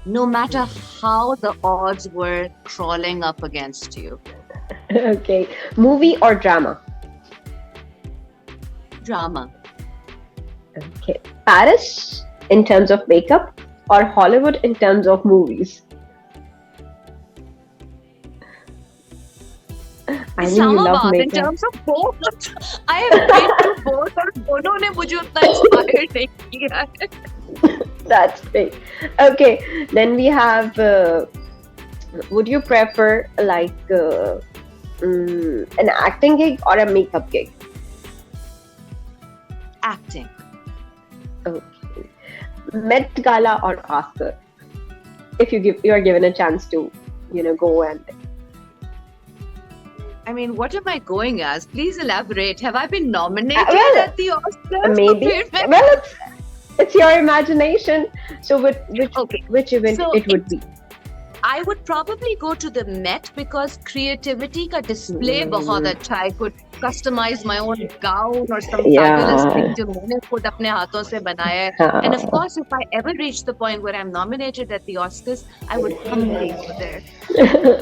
no matter how the odds were crawling up against you. Okay, movie or drama? Drama. Okay, Paris in terms of makeup or Hollywood in terms of movies? I mean, you love makeup. In terms of both, I have been to both, और दोनों ने मुझे उतना inspired नहीं किया है. That's big. Okay, then we have. Would you prefer like an acting gig or a makeup gig? Acting. Okay. Met Gala or Oscar? If you are given a chance to, go and. I mean, what am I going as? Please elaborate. Have I been nominated at the Oscars? Maybe. Well, it's your imagination. So which event it would be? I would probably go to the Met because creativity का display बहुत अच्छा. I could customize my own gown or some fabulous thing जो मैंने खुद अपने हाथों से बनाया है. And of course, if I ever reach the point where I'm nominated at the Oscars, I would humbly go there.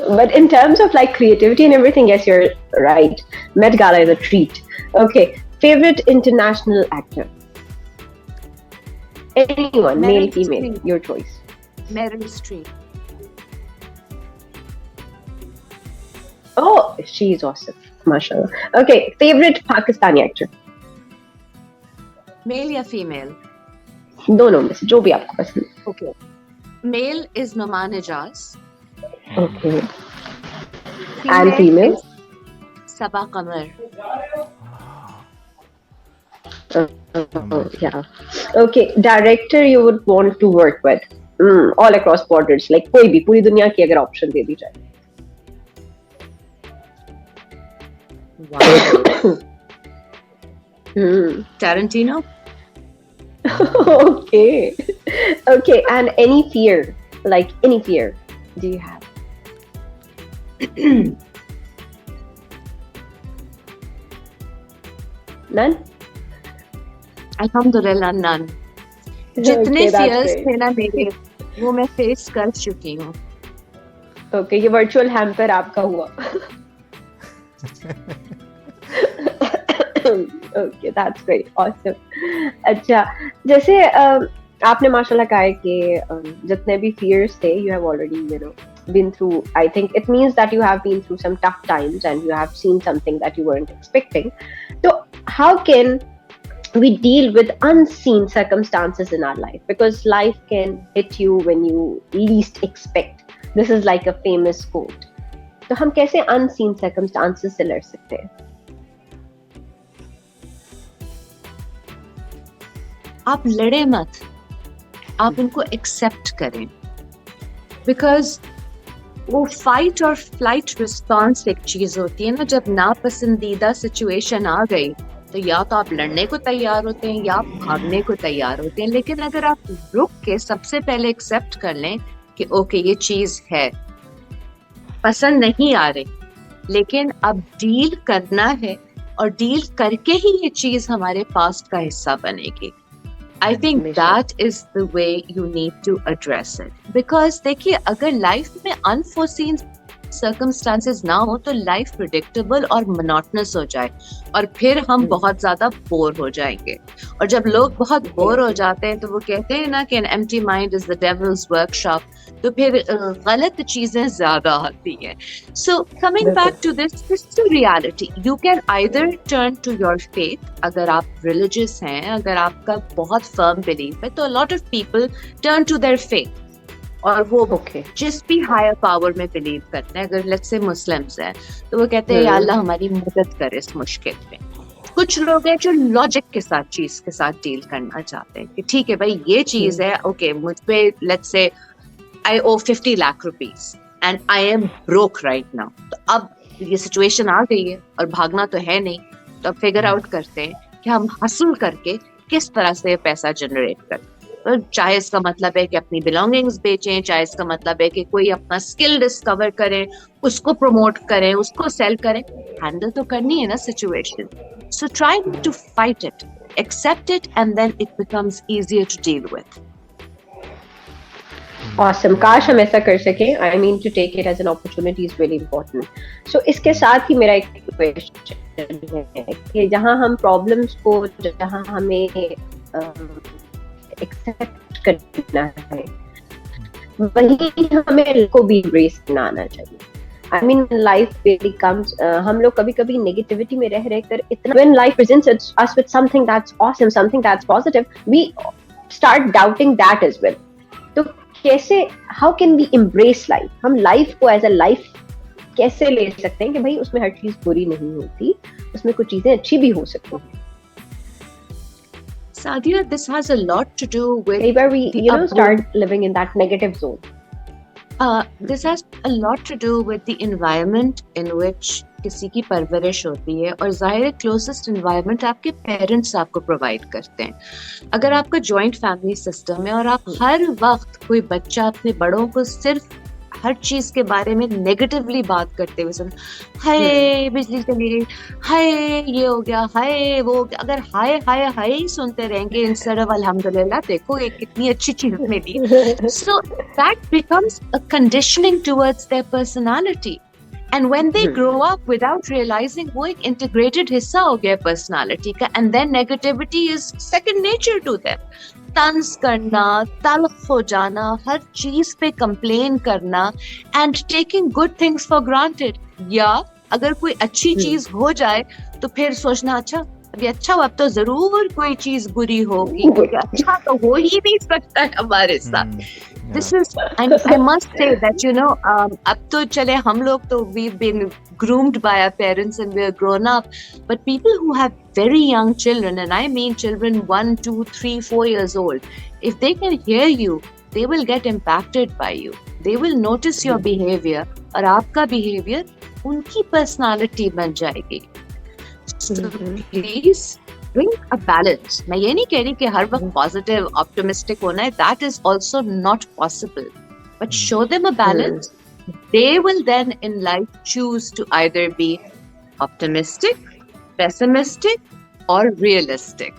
But in terms of like creativity and everything, yes, you're right. Met Gala is a treat. Okay, favorite international actor? Anyone, male, female, your choice. Meryl Streep. Oh, she's awesome. MashaAllah. Okay, favorite Pakistani actor? Male या female? दोनों में से जो भी आपको पसंद. Okay. Male is Noman Ijaz. Okay. And female? Sabaa Qamar. Yeah. Okay, director you would want to work with? All across borders, like कोई भी पूरी दुनिया की अगर ऑप्शन दे दी जाए. Wow. Tarantino? Okay. Okay, and any fear? Like any fear do you have? None? अल्हम्दुलिल्लाह none. जितने Okay, that's fears great. थे ना मेरे, वो मैं फेस कर चुकी हूँ. Okay, ये virtual hamper आपका हुआ. Okay, that's great, awesome. अच्छा, जैसे आपने माशाल्लाह कहा है कि जितने भी fears थे, you have already, been through. I think it means that you have been through some tough times and you have seen something that you weren't expecting. So, how can we deal with unseen circumstances in our life? Because life can hit you when you least expect. This is like a famous quote. तो हम कैसे unseen circumstances से लड़ सकते हैं? आप लड़े मत, आप उनको एक्सेप्ट करें. बिकॉज वो फाइट और फ्लाइट रिस्पॉन्स एक चीज होती है ना, जब नापसंदीदा सिचुएशन आ गई तो या तो आप लड़ने को तैयार होते हैं या आप भागने को तैयार होते हैं. लेकिन अगर आप रुक के सबसे पहले एक्सेप्ट कर लें कि ओके ये चीज है, पसंद नहीं आ रही, लेकिन अब डील करना है और डील करके ही ये चीज हमारे पास्ट का हिस्सा बनेगी. I think that is the way you need to address it. Because देखिए, अगर लाइफ में unforeseen circumstances ना हो तो लाइफ predictable और monotonous हो जाए और फिर हम बहुत ज्यादा बोर हो जाएंगे. और जब लोग बहुत बोर हो जाते हैं तो वो कहते हैं ना कि an empty mind is the devil's workshop. तो फिर गलत चीजें ज्यादा आती हैं. So coming back to this is the reality. You can either turn to your faith. अगर आप religious हैं, अगर आपका बहुत firm belief है, तो a lot of people turn to their faith. और वो जिस भी हायर पावर में बिलीव करते हैं. अगर लेट्स से मुस्लिम्स हैं तो वो कहते हैं या अल्लाह हमारी मदद करे इस मुश्किल में. कुछ लोग हैं जो लॉजिक के साथ चीज के साथ डील करना चाहते हैं कि ठीक है भाई ये चीज है, ओके मुझ पे let's say I owe 50 lakh rupees and I am broke right now. तो अब ये सिचुएशन आ गई है और भागना तो है नहीं, तो अब फिगर आउट करते हैं कि हम हसल करके किस तरह से पैसा जनरेट करें. तो चाहे इसका मतलब है कि अपनी बिलोंगिंग्स बेचें, चाहे इसका मतलब है कि कोई अपना स्किल डिस्कवर करें, उसको प्रमोट करें, उसको सेल करें. हैंडल तो करनी है ना situation. So try to fight it, accept it and then it becomes easier to deal with. Awesome. काश हम ऐसा कर सकें. I mean to take it as an opportunity is really important. So इसके साथ ही मेरा एक क्वेश्चन है कि जहाँ हम प्रॉब्लम्स को, जहाँ हमें एक्सेप्ट करना है, वहीं हमें को भी embrace करना आना चाहिए. I mean life really comes. हम लोग कभी-कभी नेगेटिविटी में रह कर इतना, when life presents us with something that's awesome, something that's positive, we start doubting that as well. तो कैसे, how can we embrace life? हम लाइफ को एज अ लाइफ कैसे ले सकते हैं कि भाई उसमें हर चीज बुरी नहीं होती, उसमें कुछ चीजें अच्छी भी हो सकती हैं. Saadia, this has a lot to do with where we start living in that negative zone. This has a lot to do with the environment in which किसी की परवरिश होती है. और जाहिर है क्लोजेस्ट एनवायरनमेंट आपके पेरेंट्स आपको प्रोवाइड करते हैं. अगर आपका जॉइंट फैमिली सिस्टम है और आप हर वक्त, कोई बच्चा अपने बड़ों को सिर्फ हर चीज के बारे में नेगेटिवली बात करते हुए सुन, हाय बिजली चली गई, हाय ये हो गया, हाय वो हो गया. अगर हाय हाय हाय ही सुनते रहेंगे इंस्टेड ऑफ अल्हम्दुलिल्लाह देखो ये कितनी अच्छी चीज मिली, so that becomes a conditioning towards their personality. And when they grow up without realizing वो एक integrated हिस्सा हो गया personality का, and then negativity is second nature to them. तंज करना, तल्ख हो जाना, हर चीज पे complain करना, and taking good things for granted. या अगर कोई अच्छी चीज हो जाए तो फिर सोचना अच्छा अभी अच्छा हुआ, अब तो जरूर कोई चीज बुरी होगी, अच्छा तो हो ही नहीं सकता है हमारे साथ. This is, and I must say that अब तो चले हम लोग तो we've been groomed by our parents and we're grown up, but people who have very young children, and I mean children 1, 2, 3, 4 years old, if they can hear you, they will get impacted by you. They will notice your behavior और आपका behavior उनकी personality बन जाएगी. So please bring a balance. मैं ये नहीं कह रही कि हर वक्त positive, optimistic होना है. That is also not possible. But show them a balance. they will then in life choose to either be optimistic, pessimistic, or realistic.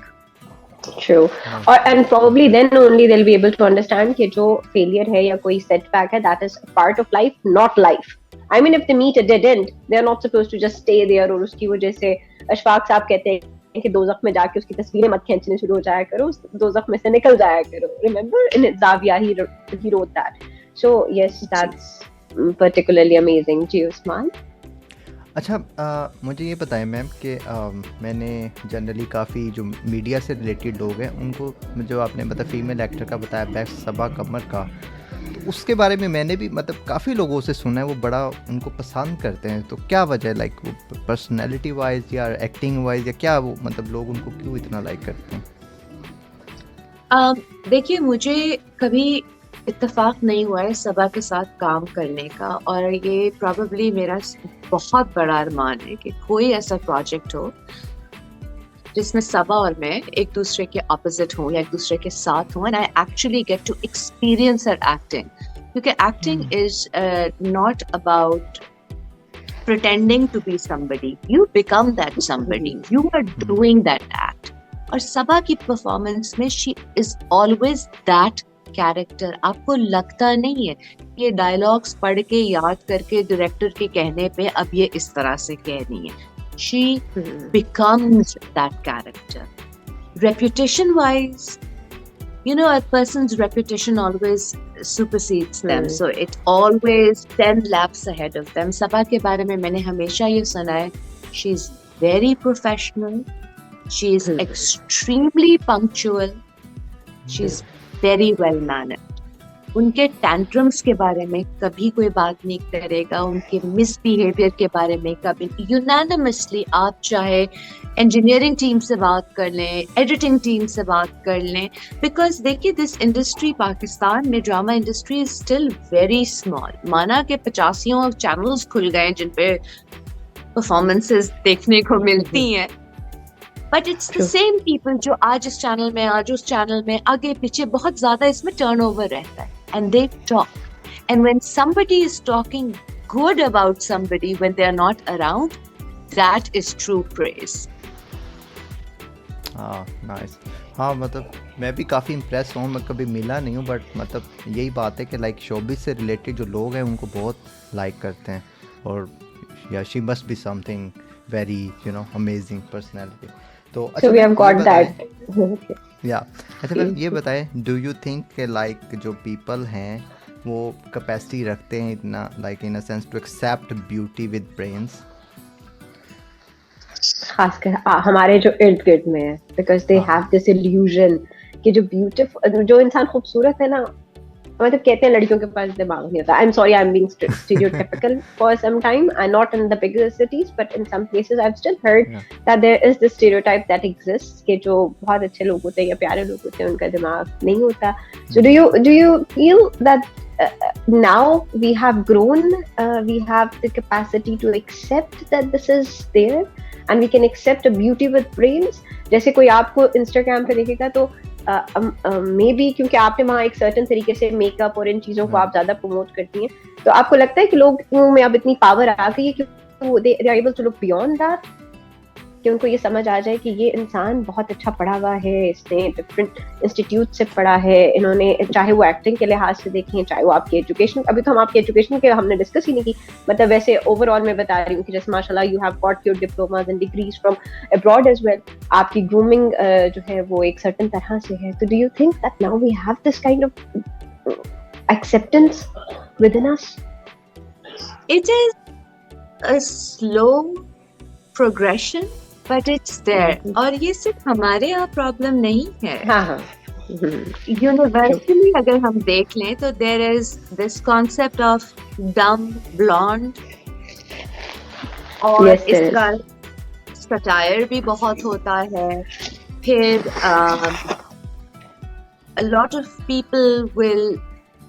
True. Or and probably then only they'll be able to understand कि जो failure है या कोई setback है, that is a part of life, not life. I mean, if they meet a dead end, they are not supposed to just stay there. और उसकी वजह से अशफाक साहब कहते हैं कि दोज़ख में जाके उसकी तस्वीरें मत खींचने शुरू हो जाया करो, उस दोज़ख में से निकल जाया करो. Remember in Zawiya he wrote that. So yes, that's particularly amazing. जी उस्मान. अच्छा मुझे ये बताएं मैम कि मैंने जनरली काफ़ी जो मीडिया से रिलेटेड लोग हैं उनको जो आपने बताया फीमेल एक्टर का बताया बेस्ट सबा कमर का, तो उसके बारे में मैंने भी मतलब काफ़ी लोगों से सुना है, वो बड़ा उनको पसंद करते हैं. तो क्या वजह है, लाइक वो पर्सनैलिटी वाइज या एक्टिंग वाइज या क्या वो मतलब लोग उनको क्यों इतना लाइक करते हैं? देखिए, मुझे कभी इत्तेफाक नहीं हुआ है सबा के साथ काम करने का, और ये प्रॉबेबली मेरा बहुत बड़ा अरमान है कि कोई ऐसा प्रोजेक्ट हो जिसमें सबा और मैं एक दूसरे के ऑपोजिट हों या एक दूसरे के साथ हों, and I actually get to experience her acting, क्योंकि acting is not about pretending to be somebody. You become that somebody. You are doing that act. और सबा की परफॉर्मेंस में she is always that character. आपको लगता नहीं है ये dialogues पढ़ के याद करके डायरेक्टर के कहने पे अब ये इस तरह से कहनी है. She becomes that character. Reputation wise, you know, a person's reputation always supersedes them, so it always 10 laps ahead of them. Sabha के बारे में मैंने हमेशा ये सुना है, she is very professional, she is extremely punctual, she is very well mannered. उनके tantrums के बारे में कभी कोई बात नहीं करेगा, उनके मिसबिहेवियर के बारे में कभी. यूनानिमसली आप चाहे इंजीनियरिंग टीम से बात कर लें, एडिटिंग टीम से बात कर लें, बिकॉज देखिए दिस इंडस्ट्री पाकिस्तान में drama industry is still very small. माना कि 85 चैनल्स खुल गए जिन पे परफॉर्मेंसेस देखने को मिलती हैं, but it's the same people जो आज इस चैनल में, आज उस चैनल में, आगे पीछे बहुत ज्यादा इसमें टर्नओवर रहता है. And they talk. And when somebody is talking good about somebody when they are not around, that is true praise. Nice. हाँ मतलब मैं भी काफ़ी इम्प्रेस हूँ, मैं कभी मिला नहीं हूँ, बट मतलब यही बात है कि लाइक शोबिस से रिलेटेड जो लोग हैं उनको बहुत लाइक करते हैं, और या she must be something very you know amazing personality. तो अच्छा, so we have got that. या अच्छा मैम ये बताएं, डू यू थिंक कि लाइक जो पीपल हैं वो कैपेसिटी रखते हैं इतना like in a sense to accept beauty with brains? खासकर हमारे जो इर्द गिर्द में है, because they have this illusion कि जो ब्यूटीफुल, जो इंसान खूबसूरत है ना, मतलब कहते हैं लड़कियों के पास दिमाग नहीं होता. I am sorry, I am being stereotypical for some time, and not in the bigger cities, but in some places I've still heard that there is this stereotype that exists कि जो बहुत अच्छे लोग होते हैं या प्यारे लोग होते हैं उनका दिमाग नहीं होता. So do you feel that now we have grown, we have the capacity to accept that this is there and we can accept a beauty with brains? जैसे कोई आपको Instagram पे देखेगा तो मे बी क्योंकि आपने वहाँ एक सर्टेन तरीके से मेकअप और इन चीजों को आप ज्यादा प्रमोट करती हैं, तो आपको लगता है कि लोगों में अब इतनी पावर आ गई है कि they are able to look beyond that, कि उनको ये समझ आ जाए कि ये इंसान बहुत अच्छा पढ़ा हुआ है, इसने डिफरेंट इंस्टीट्यूट से पढ़ा है, इन्होंने चाहे वो एक्टिंग के लिहाज से देखें, चाहे वो आपकी एजुकेशन, अभी तो हम आपकी एजुकेशन के हमने डिस्कस ही नहीं की, मतलब वैसे ओवरऑल मैं बता रही हूँ कि जैसे माशाल्लाह you have got your diplomas and degrees from abroad as well. आपकी ग्रूमिंग जो है वो एक सर्टेन तरह से है. तो do you think that now we have this kind of acceptance within us? It is a slow progression, but it's there. और ये सिर्फ हमारे यहाँ प्रॉब्लम नहीं है. हाँ. यूनिवर्सली अगर हम देख लें तो there is this concept of dumb blonde, और इसका सटायर भी बहुत होता है. फिर a lot of people will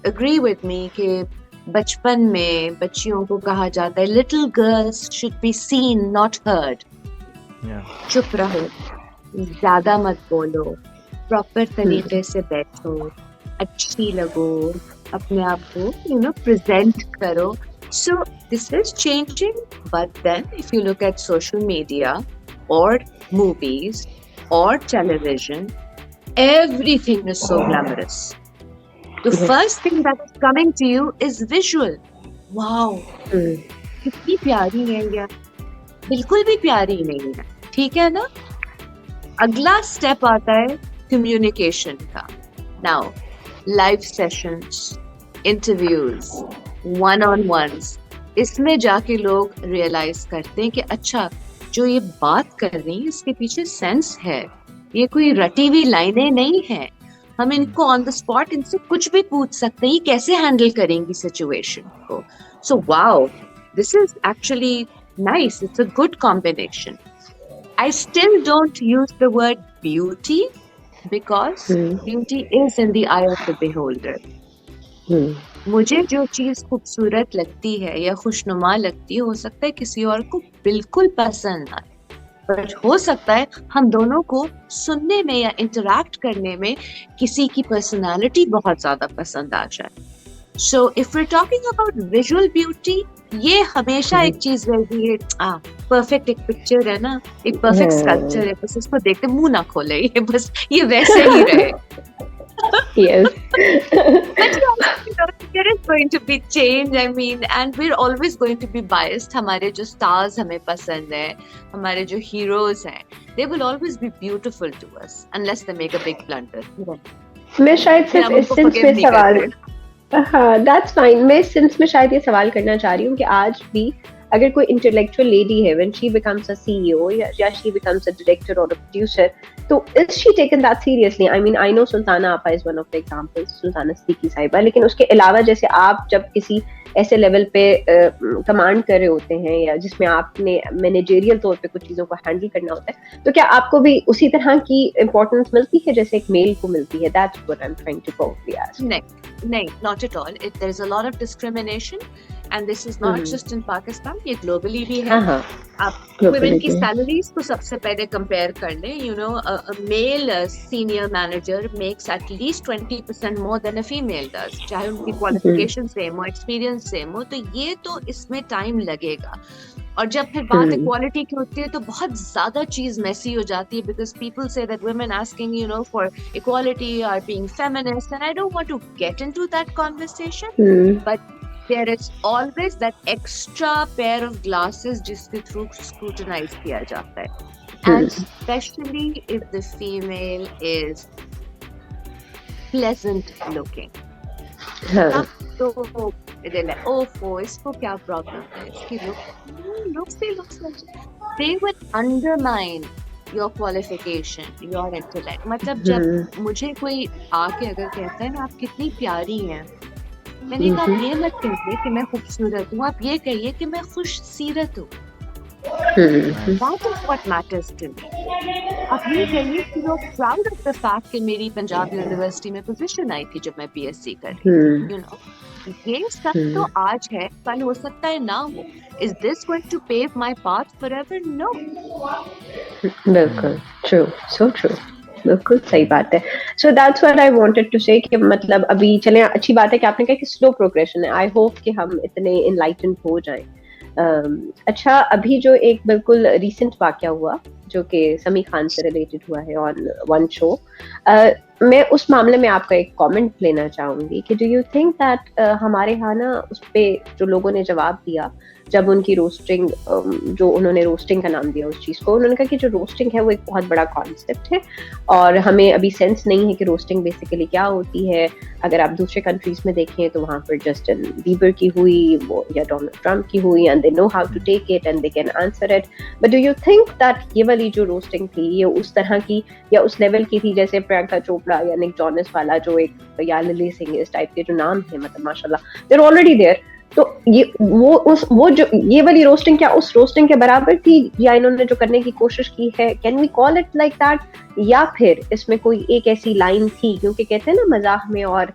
agree with me कि बचपन में बच्चियों को कहा जाता है little girls should be seen not heard. चुप रहो, ज्यादा मत बोलो, प्रॉपर तरीके से बैठो, अच्छी लगो, अपने आप को प्रेजेंट करो. So this is changing, but then if you look at social media or movies or television, everything is so glamorous. The first thing that is coming to you is visual. Wow, कितनी प्यारी है ये, बिल्कुल भी प्यारी नहीं है, ठीक है ना. अगला स्टेप आता है कम्युनिकेशन का. Now live sessions, interviews, one on ones, इसमें जाके लोग रियलाइज करते हैं कि अच्छा, जो ये बात कर रही है इसके पीछे सेंस है, ये कोई रटी हुई लाइनें नहीं है. हम इनको ऑन द स्पॉट इनसे कुछ भी पूछ सकते हैं, कैसे हैंडल करेंगी सिचुएशन को. So wow, this is actually nice, it's a good combination. I still don't use the word beauty because beauty is in the eye of the beholder. मुझे जो चीज खूबसूरत लगती है या खुशनुमा लगती है, हो सकता है किसी और को बिल्कुल पसंद ना आए, पर हो सकता है हम दोनों को सुनने में या इंटरैक्ट करने में किसी की पर्सनालिटी बहुत ज्यादा पसंद आ जाए. So if we're talking about visual beauty, ये हमेशा एक चीज रहती है. परफेक्ट एक पिक्चर है ना, एक परफेक्ट स्कल्पचर है, बस इसको देखते मुंह ना खोले, ये बस ये वैसे ही रहे. Yes. But there is going to be change, I mean, and we're always going to be biased. हमारे जो stars हमें पसंद है, हमारे जो heroes हैं, they will always be beautiful to us unless they make a big blunder. मैं शायद सिर्फ इस सेंस में सवाल, हाँ that's fine, मैं इस सेंस में शायद ये सवाल करना चाह रही हूँ कि आज भी अगर कोई इंटेलेक्चुअल लेडी है, when she becomes a CEO या she becomes a director or a producer, तो is she taken that seriously? I mean, I know Sultana आपा is one of the examples, Sultana Siddiqui साहिबा, लेकिन उसके अलावा जैसे आप जब किसी ऐसे लेवल पे कमांड कर रहे होते हैं या जिसमें आपने मैनेजरियल तौर पे कुछ चीज़ों को हैंडल करना होता है, तो क्या आपको भी उसी तरह की इम्पोर्टेंस मिलती है जैसे एक मेल को मिलती है? That's what I'm trying to probably ask. नहीं, not at all. There is a lot of discrimination, and this is not just in Pakistan, ये globally भी है. आप women की salaries को सबसे पहले compare कर लें. You know, a male senior manager makes at least 20% more than a female does. चाहे उनकी qualification same हो, experience same हो, तो ये तो इसमें time लगेगा. और जब फिर बात इक्वालिटी की होती है तो बहुत ज्यादा चीज मैसी हो जाती है, because people say that women asking for equality are being feminist, and I don't want to get into that conversation, but there is always that extra pair of glasses जिसके through scrutinize किया जाता है, and especially if the female is pleasant looking. तो ओफो, इसको क्या problem है, इसकी looks they will undermine your qualification, your intellect. मतलब जब मुझे कोई आके अगर कहता है ना आप कितनी प्यारी हैं, मैंने कहा ये मत कहिए कि मैं खूबसूरत हूँ, आप ये कहिए कि मैं खुश सीरत हूँ. That is what matters to me. आप ये कहिए कि you're proud of the fact कि मेरी पंजाब यूनिवर्सिटी में पोजीशन आई थी जब मैं BSc कर रही थी. ये सब तो आज है, कल हो सकता है ना हो. Is this going to pave my path forever? No. बिल्कुल true, so true. बिल्कुल सही बात है. So that's what I wanted to say कि मतलब अभी चलें, अच्छी बात है कि आपने कहा कि स्लो प्रोग्रेशन है. I hope कि हम इतने enlightened हो जाएं. अच्छा, अभी जो एक बिल्कुल रिसेंट वाक़या हुआ जो कि समी खान से रिलेटेड हुआ है ऑन वन शो, मैं उस मामले में आपका एक कमेंट लेना चाहूँगी कि डू यू थिंक दैट हमारे यहाँ ना उस पर जो लोगों ने जवाब दिया जब उनकी रोस्टिंग, जो उन्होंने रोस्टिंग का नाम दिया उस चीज़ को, उन्होंने कहा कि जो रोस्टिंग है वो एक बहुत बड़ा कॉन्सेप्ट है और हमें अभी सेंस नहीं है कि रोस्टिंग बेसिकली क्या होती है. अगर आप दूसरे कंट्रीज में देखें तो वहाँ पर जस्टिन बीबर की हुई वो या डोनाल्ड ट्रम्प की हुई, and they know how to take it and they can answer it. But do you think that ये वाली जो रोस्टिंग थी ये उस तरह की या उस लेवल की थी जैसे प्रियंका चोपड़ा या निक जॉनस वाला जो एक, या लिली सिंह, इस टाइप के जो नाम है, मतलब माशाल्लाह दे आर ऑलरेडी देयर. तो ये वो जो ये वाली रोस्टिंग क्या उस रोस्टिंग के बराबर थी या इन्होंने जो करने की कोशिश की है, can we call it like that, या फिर इसमें कोई एक ऐसी लाइन थी, क्योंकि कहते हैं ना मजाक में और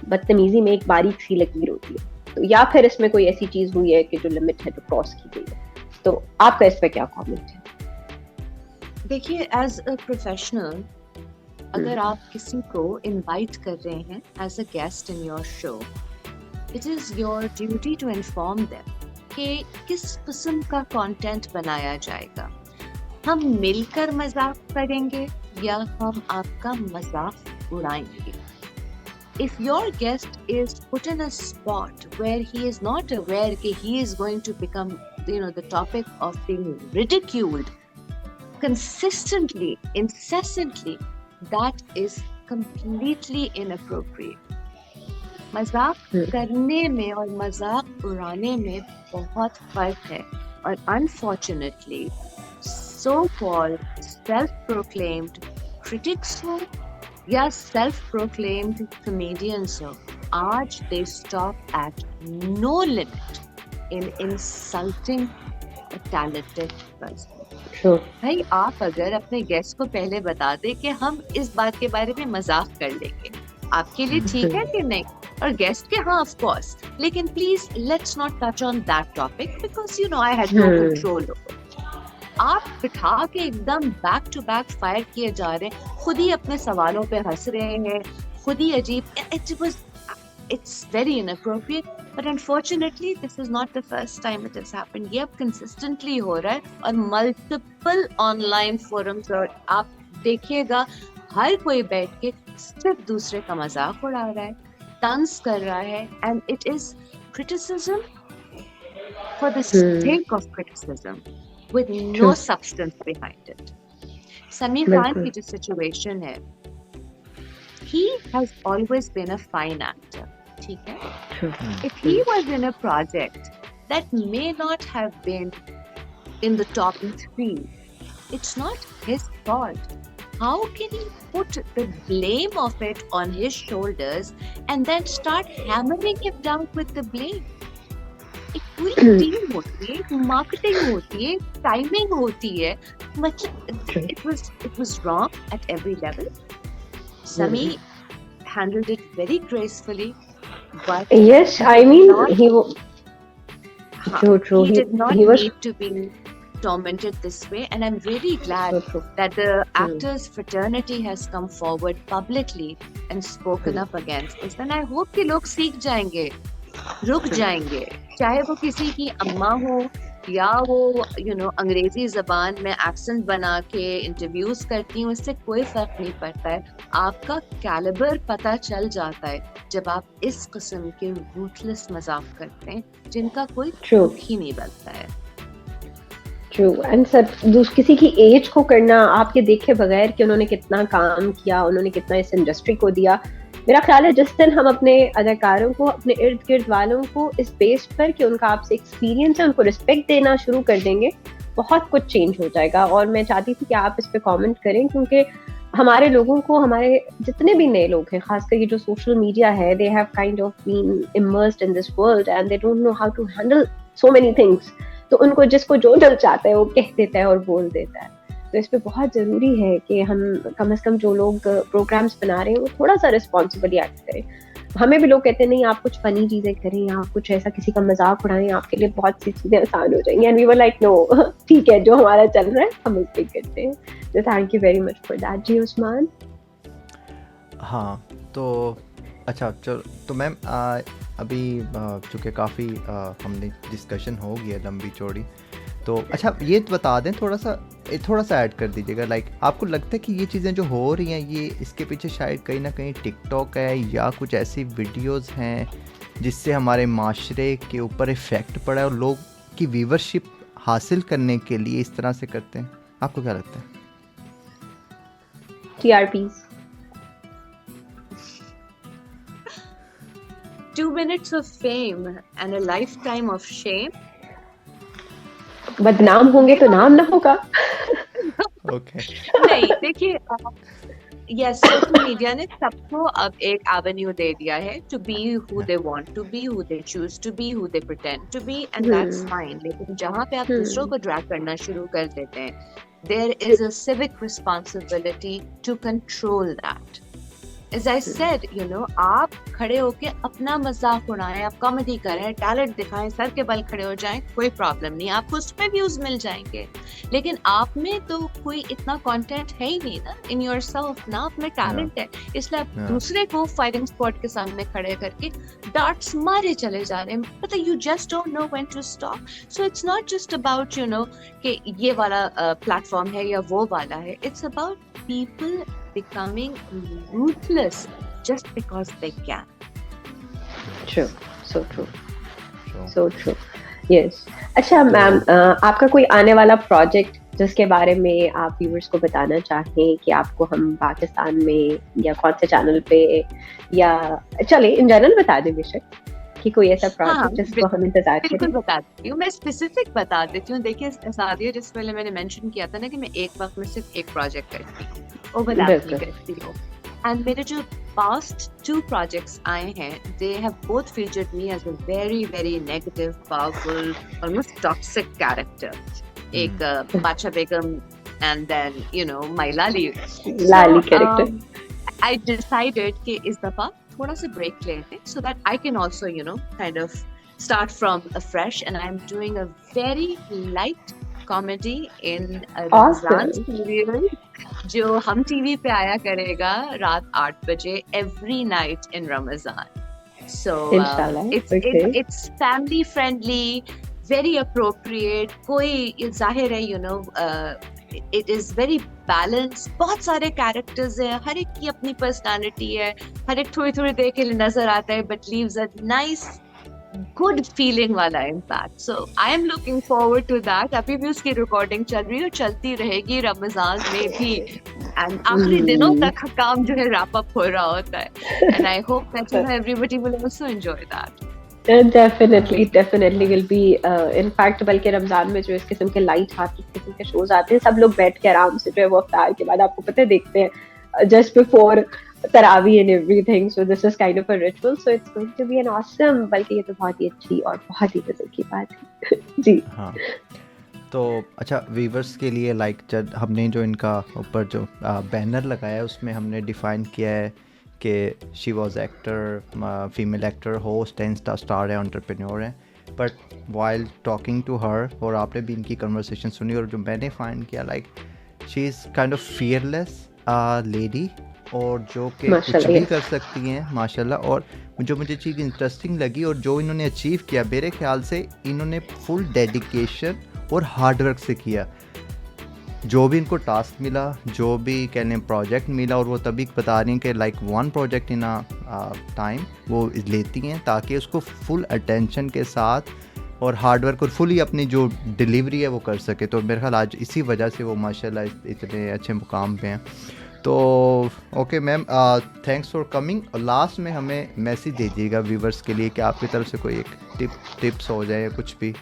बदतमीजी में एक बारीक सी लकीर होती है, तो या फिर इसमें कोई ऐसी चीज हुई है कि जो लिमिट है जो क्रॉस की गई है. तो आपका इस पे क्या कमेंट है? देखिए, एज अ प्रोफेशनल अगर आप किसी को इनवाइट कर रहे हैं as a guest in your show, it is your duty to inform them कि किस किस्म का कंटेंट बनाया जाएगा। हम मिलकर मजाक करेंगे या हम आपका मजाक उड़ाएंगे। If your guest is put in a spot where he is not aware that he is going to become, the topic of being ridiculed consistently, incessantly, that is completely inappropriate. मजाक करने में और मजाक उड़ाने में बहुत फर्क है, और unfortunately, so-called self-proclaimed critics हो या self-proclaimed comedians हो, आज they stop at no limit in insulting a talented person. True. भाई आप अगर अपने गेस्ट को पहले बता दे कि हम इस बात के बारे में मजाक कर लेंगे, आपके लिए ठीक है कि नहीं, और गेस्ट के हाँ ऑफ कोर्स, लेकिन please let's not touch on that topic because I had no control over. आप बिठा के एकदम बैक टू बैक फायर किए जा रहे हैं, खुद ही अपने सवालों पे हंस रहे हैं, खुद ही अजीब। It's very inappropriate, but unfortunately this is not the first time it has happened. ये अब consistently हो रहा है, और multiple online forums, और आप देखिएगा हर कोई बैठ के सिर्फ दूसरे का मजाक उड़ा रहा है, तंज कर रहा है, and it is criticism for the sake of criticism with no substance behind it. Sameer Khan की जो situation है, he has always been a fine actor. ठीक है? If he was in a project that may not have been in the top 3, it's not his fault. How can he put the blame of it on his shoulders and then start hammering him down with the blame? एक पूरी team होती है, marketing होती है, timing होती है, मतलब it was wrong at every level. Sami handled it very gracefully, but yes, I mean he did not need to be tormented this way, and I'm really glad that the actors fraternity has come forward publicly and spoken up against this, and I hope कि लोग सीख जाएंगे, रुक जाएंगे, चाहे वो किसी की अम्मा हो या वो अंग्रेजी जबान में एक्सेंट बना के इंटरव्यूज करती हूँ, इससे कोई फर्क नहीं पड़ता है। आपका कैलिबर पता चल जाता है जब आप इस किस्म के रूथलेस मजाक करते हैं जिनका कोई दुख ही नहीं बनता है। ट्रू, एंड सर किसी की एज को करना आपके देखे बगैर कि उन्होंने कितना काम किया, उन्होंने कितना इस इंडस्ट्री को दिया, मेरा ख्याल है जिस दिन हम अपने अदाकारों को, अपने इर्द गिर्द वालों को इस बेस पर कि उनका आपसे एक्सपीरियंस है, उनको रिस्पेक्ट देना शुरू कर देंगे, बहुत कुछ चेंज हो जाएगा। और मैं चाहती थी कि आप इस पे कमेंट करें, क्योंकि हमारे लोगों को, हमारे जितने भी नए लोग हैं, खासकर ये जो सोशल मीडिया है, they have kind of been immersed in this world and they don't know how to handle so many things. तो उनको जिसको जो दिल चाहता है वो कह देता है और बोल देता है। तो इस पे बहुत ज़रूरी है कि हम कम से कम जो लोग प्रोग्राम्स बना रहे हैं वो थोड़ा सा रिस्पॉन्सिबली एक्ट करें। हमें भी लोग कहते हैं नहीं आप कुछ फनी चीज़ें करें, आप कुछ ऐसा किसी का मजाक उड़ाएं, आपके लिए बहुत सी चीज़ें आसान हो जाएंगी। And we were like no, ठीक है, जो हमारा चल रहा है हम उस पर करते हैं। तो thank you very much for that जी उस्मान। हाँ, तो अच्छा चलो, तो मैम अभी चूँकि काफ़ी हमने डिस्कशन हो गया लंबी चौड़ी, तो अच्छा ये बता दें, थोड़ा सा ऐड कर दीजिएगा, लाइक आपको लगता है कि ये चीज़ें जो हो रही हैं, ये इसके पीछे शायद कहीं ना कहीं टिकटॉक है या कुछ ऐसी वीडियोस हैं जिससे हमारे माशरे के ऊपर इफ़ेक्ट पड़ा है और लोग की व्यूवरशिप हासिल करने के लिए इस तरह से करते हैं? आपको क्या लगता है? TRPs 2 minutes of fame and a lifetime of shame. बदनाम होंगे तो नाम ना होगा। ओके नहीं, देखिए, यस, सोशल मीडिया ने सबको अब एक एवेन्यू दे दिया है to be who they want to be, who they choose to be, who they pretend to be, and that's fine. लेकिन जहाँ पे आप दूसरों को ड्रैग करना शुरू कर देते हैं, there is a civic responsibility to control that. As I said, आप खड़े होके अपना मजाक उड़ाएं, आप कॉमेडी करें, टैलेंट दिखाएं, सर के बल खड़े हो जाएं, कोई प्रॉब्लम नहीं, आपको उसमें व्यूज मिल जाएंगे। लेकिन आप में तो कोई इतना कंटेंट है ही नहीं ना इन योरसेल्फ ना, आप में टैलेंट है, इसलिए आप दूसरे को फायरिंग स्पॉट के सामने खड़े करके डार्ट्स मारे चले जा रहे हैं, मतलब you just don't know when to stop. So it's not just about कि ये वाला प्लेटफॉर्म है या वो वाला है, it's about people becoming ruthless just because they can. True, so true, so true. Yes. अच्छा मैम, आपका कोई आने वाला प्रोजेक्ट जिसके बारे में आप व्यूअर्स को बताना चाहें कि आपको हम पाकिस्तान में या कौन से चैनल पे, या चले इन जनरल बता दें बेशक कि कोई ऐसा प्रोजेक्ट जिसको हम इंतजार करें? बिल्कुल बता देती हूँ, मैं स्पेसिफिक बता देती हूँ। देखिए सादिया, जिस पहले मैंने मेंशन किया था ना कि मैं एक वक्त में सिर्फ एक प्रोजेक्ट करती हूँ, ओवरलैप नहीं करती हूँ। एंड मेरे जो past 2 projects आए हैं, they have both featured me as a very very negative, powerful, almost toxic character. एक बादशाह बेगम and then my Lali character. I decided कि इस दफा थोड़ा सा break लेते so that I can also kind of start from afresh, and I'm doing a very light comedy in a Ramzan serial जो हम टीवी पे आया करेगा रात 8 बजे every night in Ramadan. So it's family friendly, very appropriate. कोई जाहिर है it is very balanced. बहुत सारे characters हैं, हर एक की अपनी personality है, हर एक थोड़ी थोड़ी देर के लिए नजर आता है, but leaves a nice good feeling वाला impact. So I am looking forward to that. अभी भी उसकी recording चल रही है और चलती रहेगी रमजान में भी, and आखिरी दिनों तक काम जो है wrap up हो रहा होता है, and I hope that everybody will also enjoy that. Definitely will be in fact बल्कि रमजान में जो इस किस्म के लाइट हार्टेड किस्म के शोज आते हैं, सब लोग बैठ के आराम से जो है वो इफ्तार के बाद आपको पता है देखते हैं just before Tarawih and everything. So this is kind of a ritual. So it's going to be an awesome, बल्कि ये तो बहुत ही अच्छी और बहुत ही मजे की बात है जी। हाँ, तो अच्छा व्यूवर्स के लिए जब हमने जो इनका ऊपर जो बैनर लगाया है उसमें हमने डिफाइन किया है कि she was actor, female actor, host and star है, एंटरप्रेन्योर है, but while talking to her, और आपने भी इनकी कन्वर्सेशन सुनी, और जो मैंने फाइंड किया she is kind of fearless lady, और जो कि कुछ भी कर सकती हैं माशाल्लाह। और जो मुझे चीज़ इंटरेस्टिंग लगी और जो इन्होंने अचीव किया, मेरे ख्याल से इन्होंने फुल डेडिकेशन और हार्डवर्क से किया। जो भी इनको टास्क मिला, जो भी कह लें प्रोजेक्ट मिला, और वो तभी बता रही हैं कि 1 प्रोजेक्ट इन टाइम वो लेती हैं ताकि उसको फुल अटेंशन के साथ और हार्डवर्क और फुली अपनी जो डिलीवरी है वो कर सके। तो मेरे ख्याल आज इसी वजह से वो माशाल्लाह इतने अच्छे मुकाम पे हैं। तो okay ma'am, thanks for coming. और लास्ट में हमें मैसेज दीजिएगा व्यूवर्स के लिए कि आपकी तरफ से कोई एक टिप्स हो जाए या कुछ भी।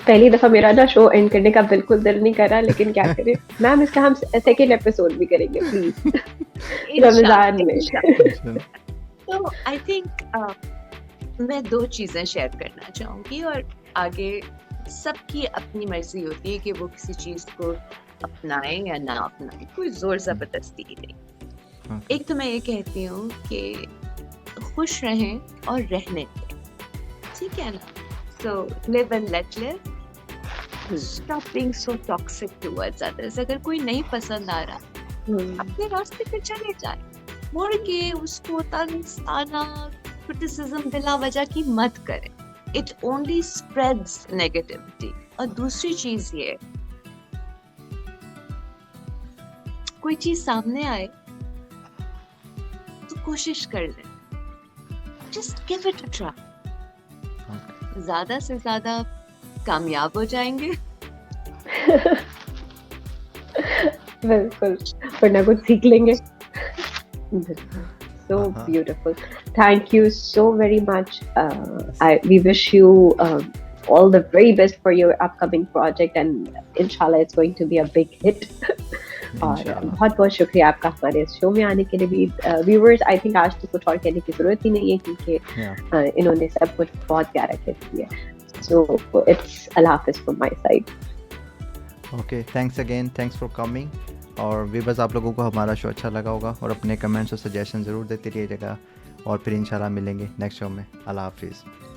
पहली दफा मेरा ना शो एंड करने का बिल्कुल दिल नहीं कर रहा, लेकिन क्या करें मैम, इसका हम सेकंड एपिसोड भी करेंगे प्लीज रमजान में। तो आई थिंक मैं 2 चीजें शेयर करना चाहूंगी, और आगे सबकी अपनी मर्जी होती है कि वो किसी चीज को अपनाएं या ना अपनाएं, कोई जोर जबरदस्ती नहीं। एक तो मैं ये कहती हूँ कि खुश रहें और रहने दें, ठीक है ना। So live and let live. Stop being so toxic towards others. अगर कोई नहीं पसंद आ रहा, अपने रास्ते पे चले जाए, मुड़ के उसको ताना क्रिटिसिज्म बिला वजह की मत करें। It only spreads negativity. और दूसरी चीज ये, कोई चीज सामने आए तो कोशिश कर ले, just give it a try. ज्यादा से ज्यादा कामयाब हो जाएंगे। बिल्कुल, वरना कुछ सीख लेंगे। So beautiful. Thank you so very much. We wish you all the very best for your upcoming project, and inshallah it's going to be a big hit. और बहुत बहुत शुक्रिया आपका हमारे इस शो में आने के लिए भी। व्यूअर्स, आई थिंक आज तो कुछ और कहने की जरूरत ही नहीं है, क्योंकि इन्होंने सब कुछ बहुत प्यारा कह दिया। सो इट्स अल्लाह हाफिज़ from my side. Okay, thanks again, thanks for coming. और भी बस आप लोगों को हमारा शो अच्छा लगा होगा और अपने कमेंट्स और सजेशन ज़रूर देते रहिएगा और फिर इंशाल्लाह मिलेंगे नेक्स्ट शो में। अल्लाह हाफिज़।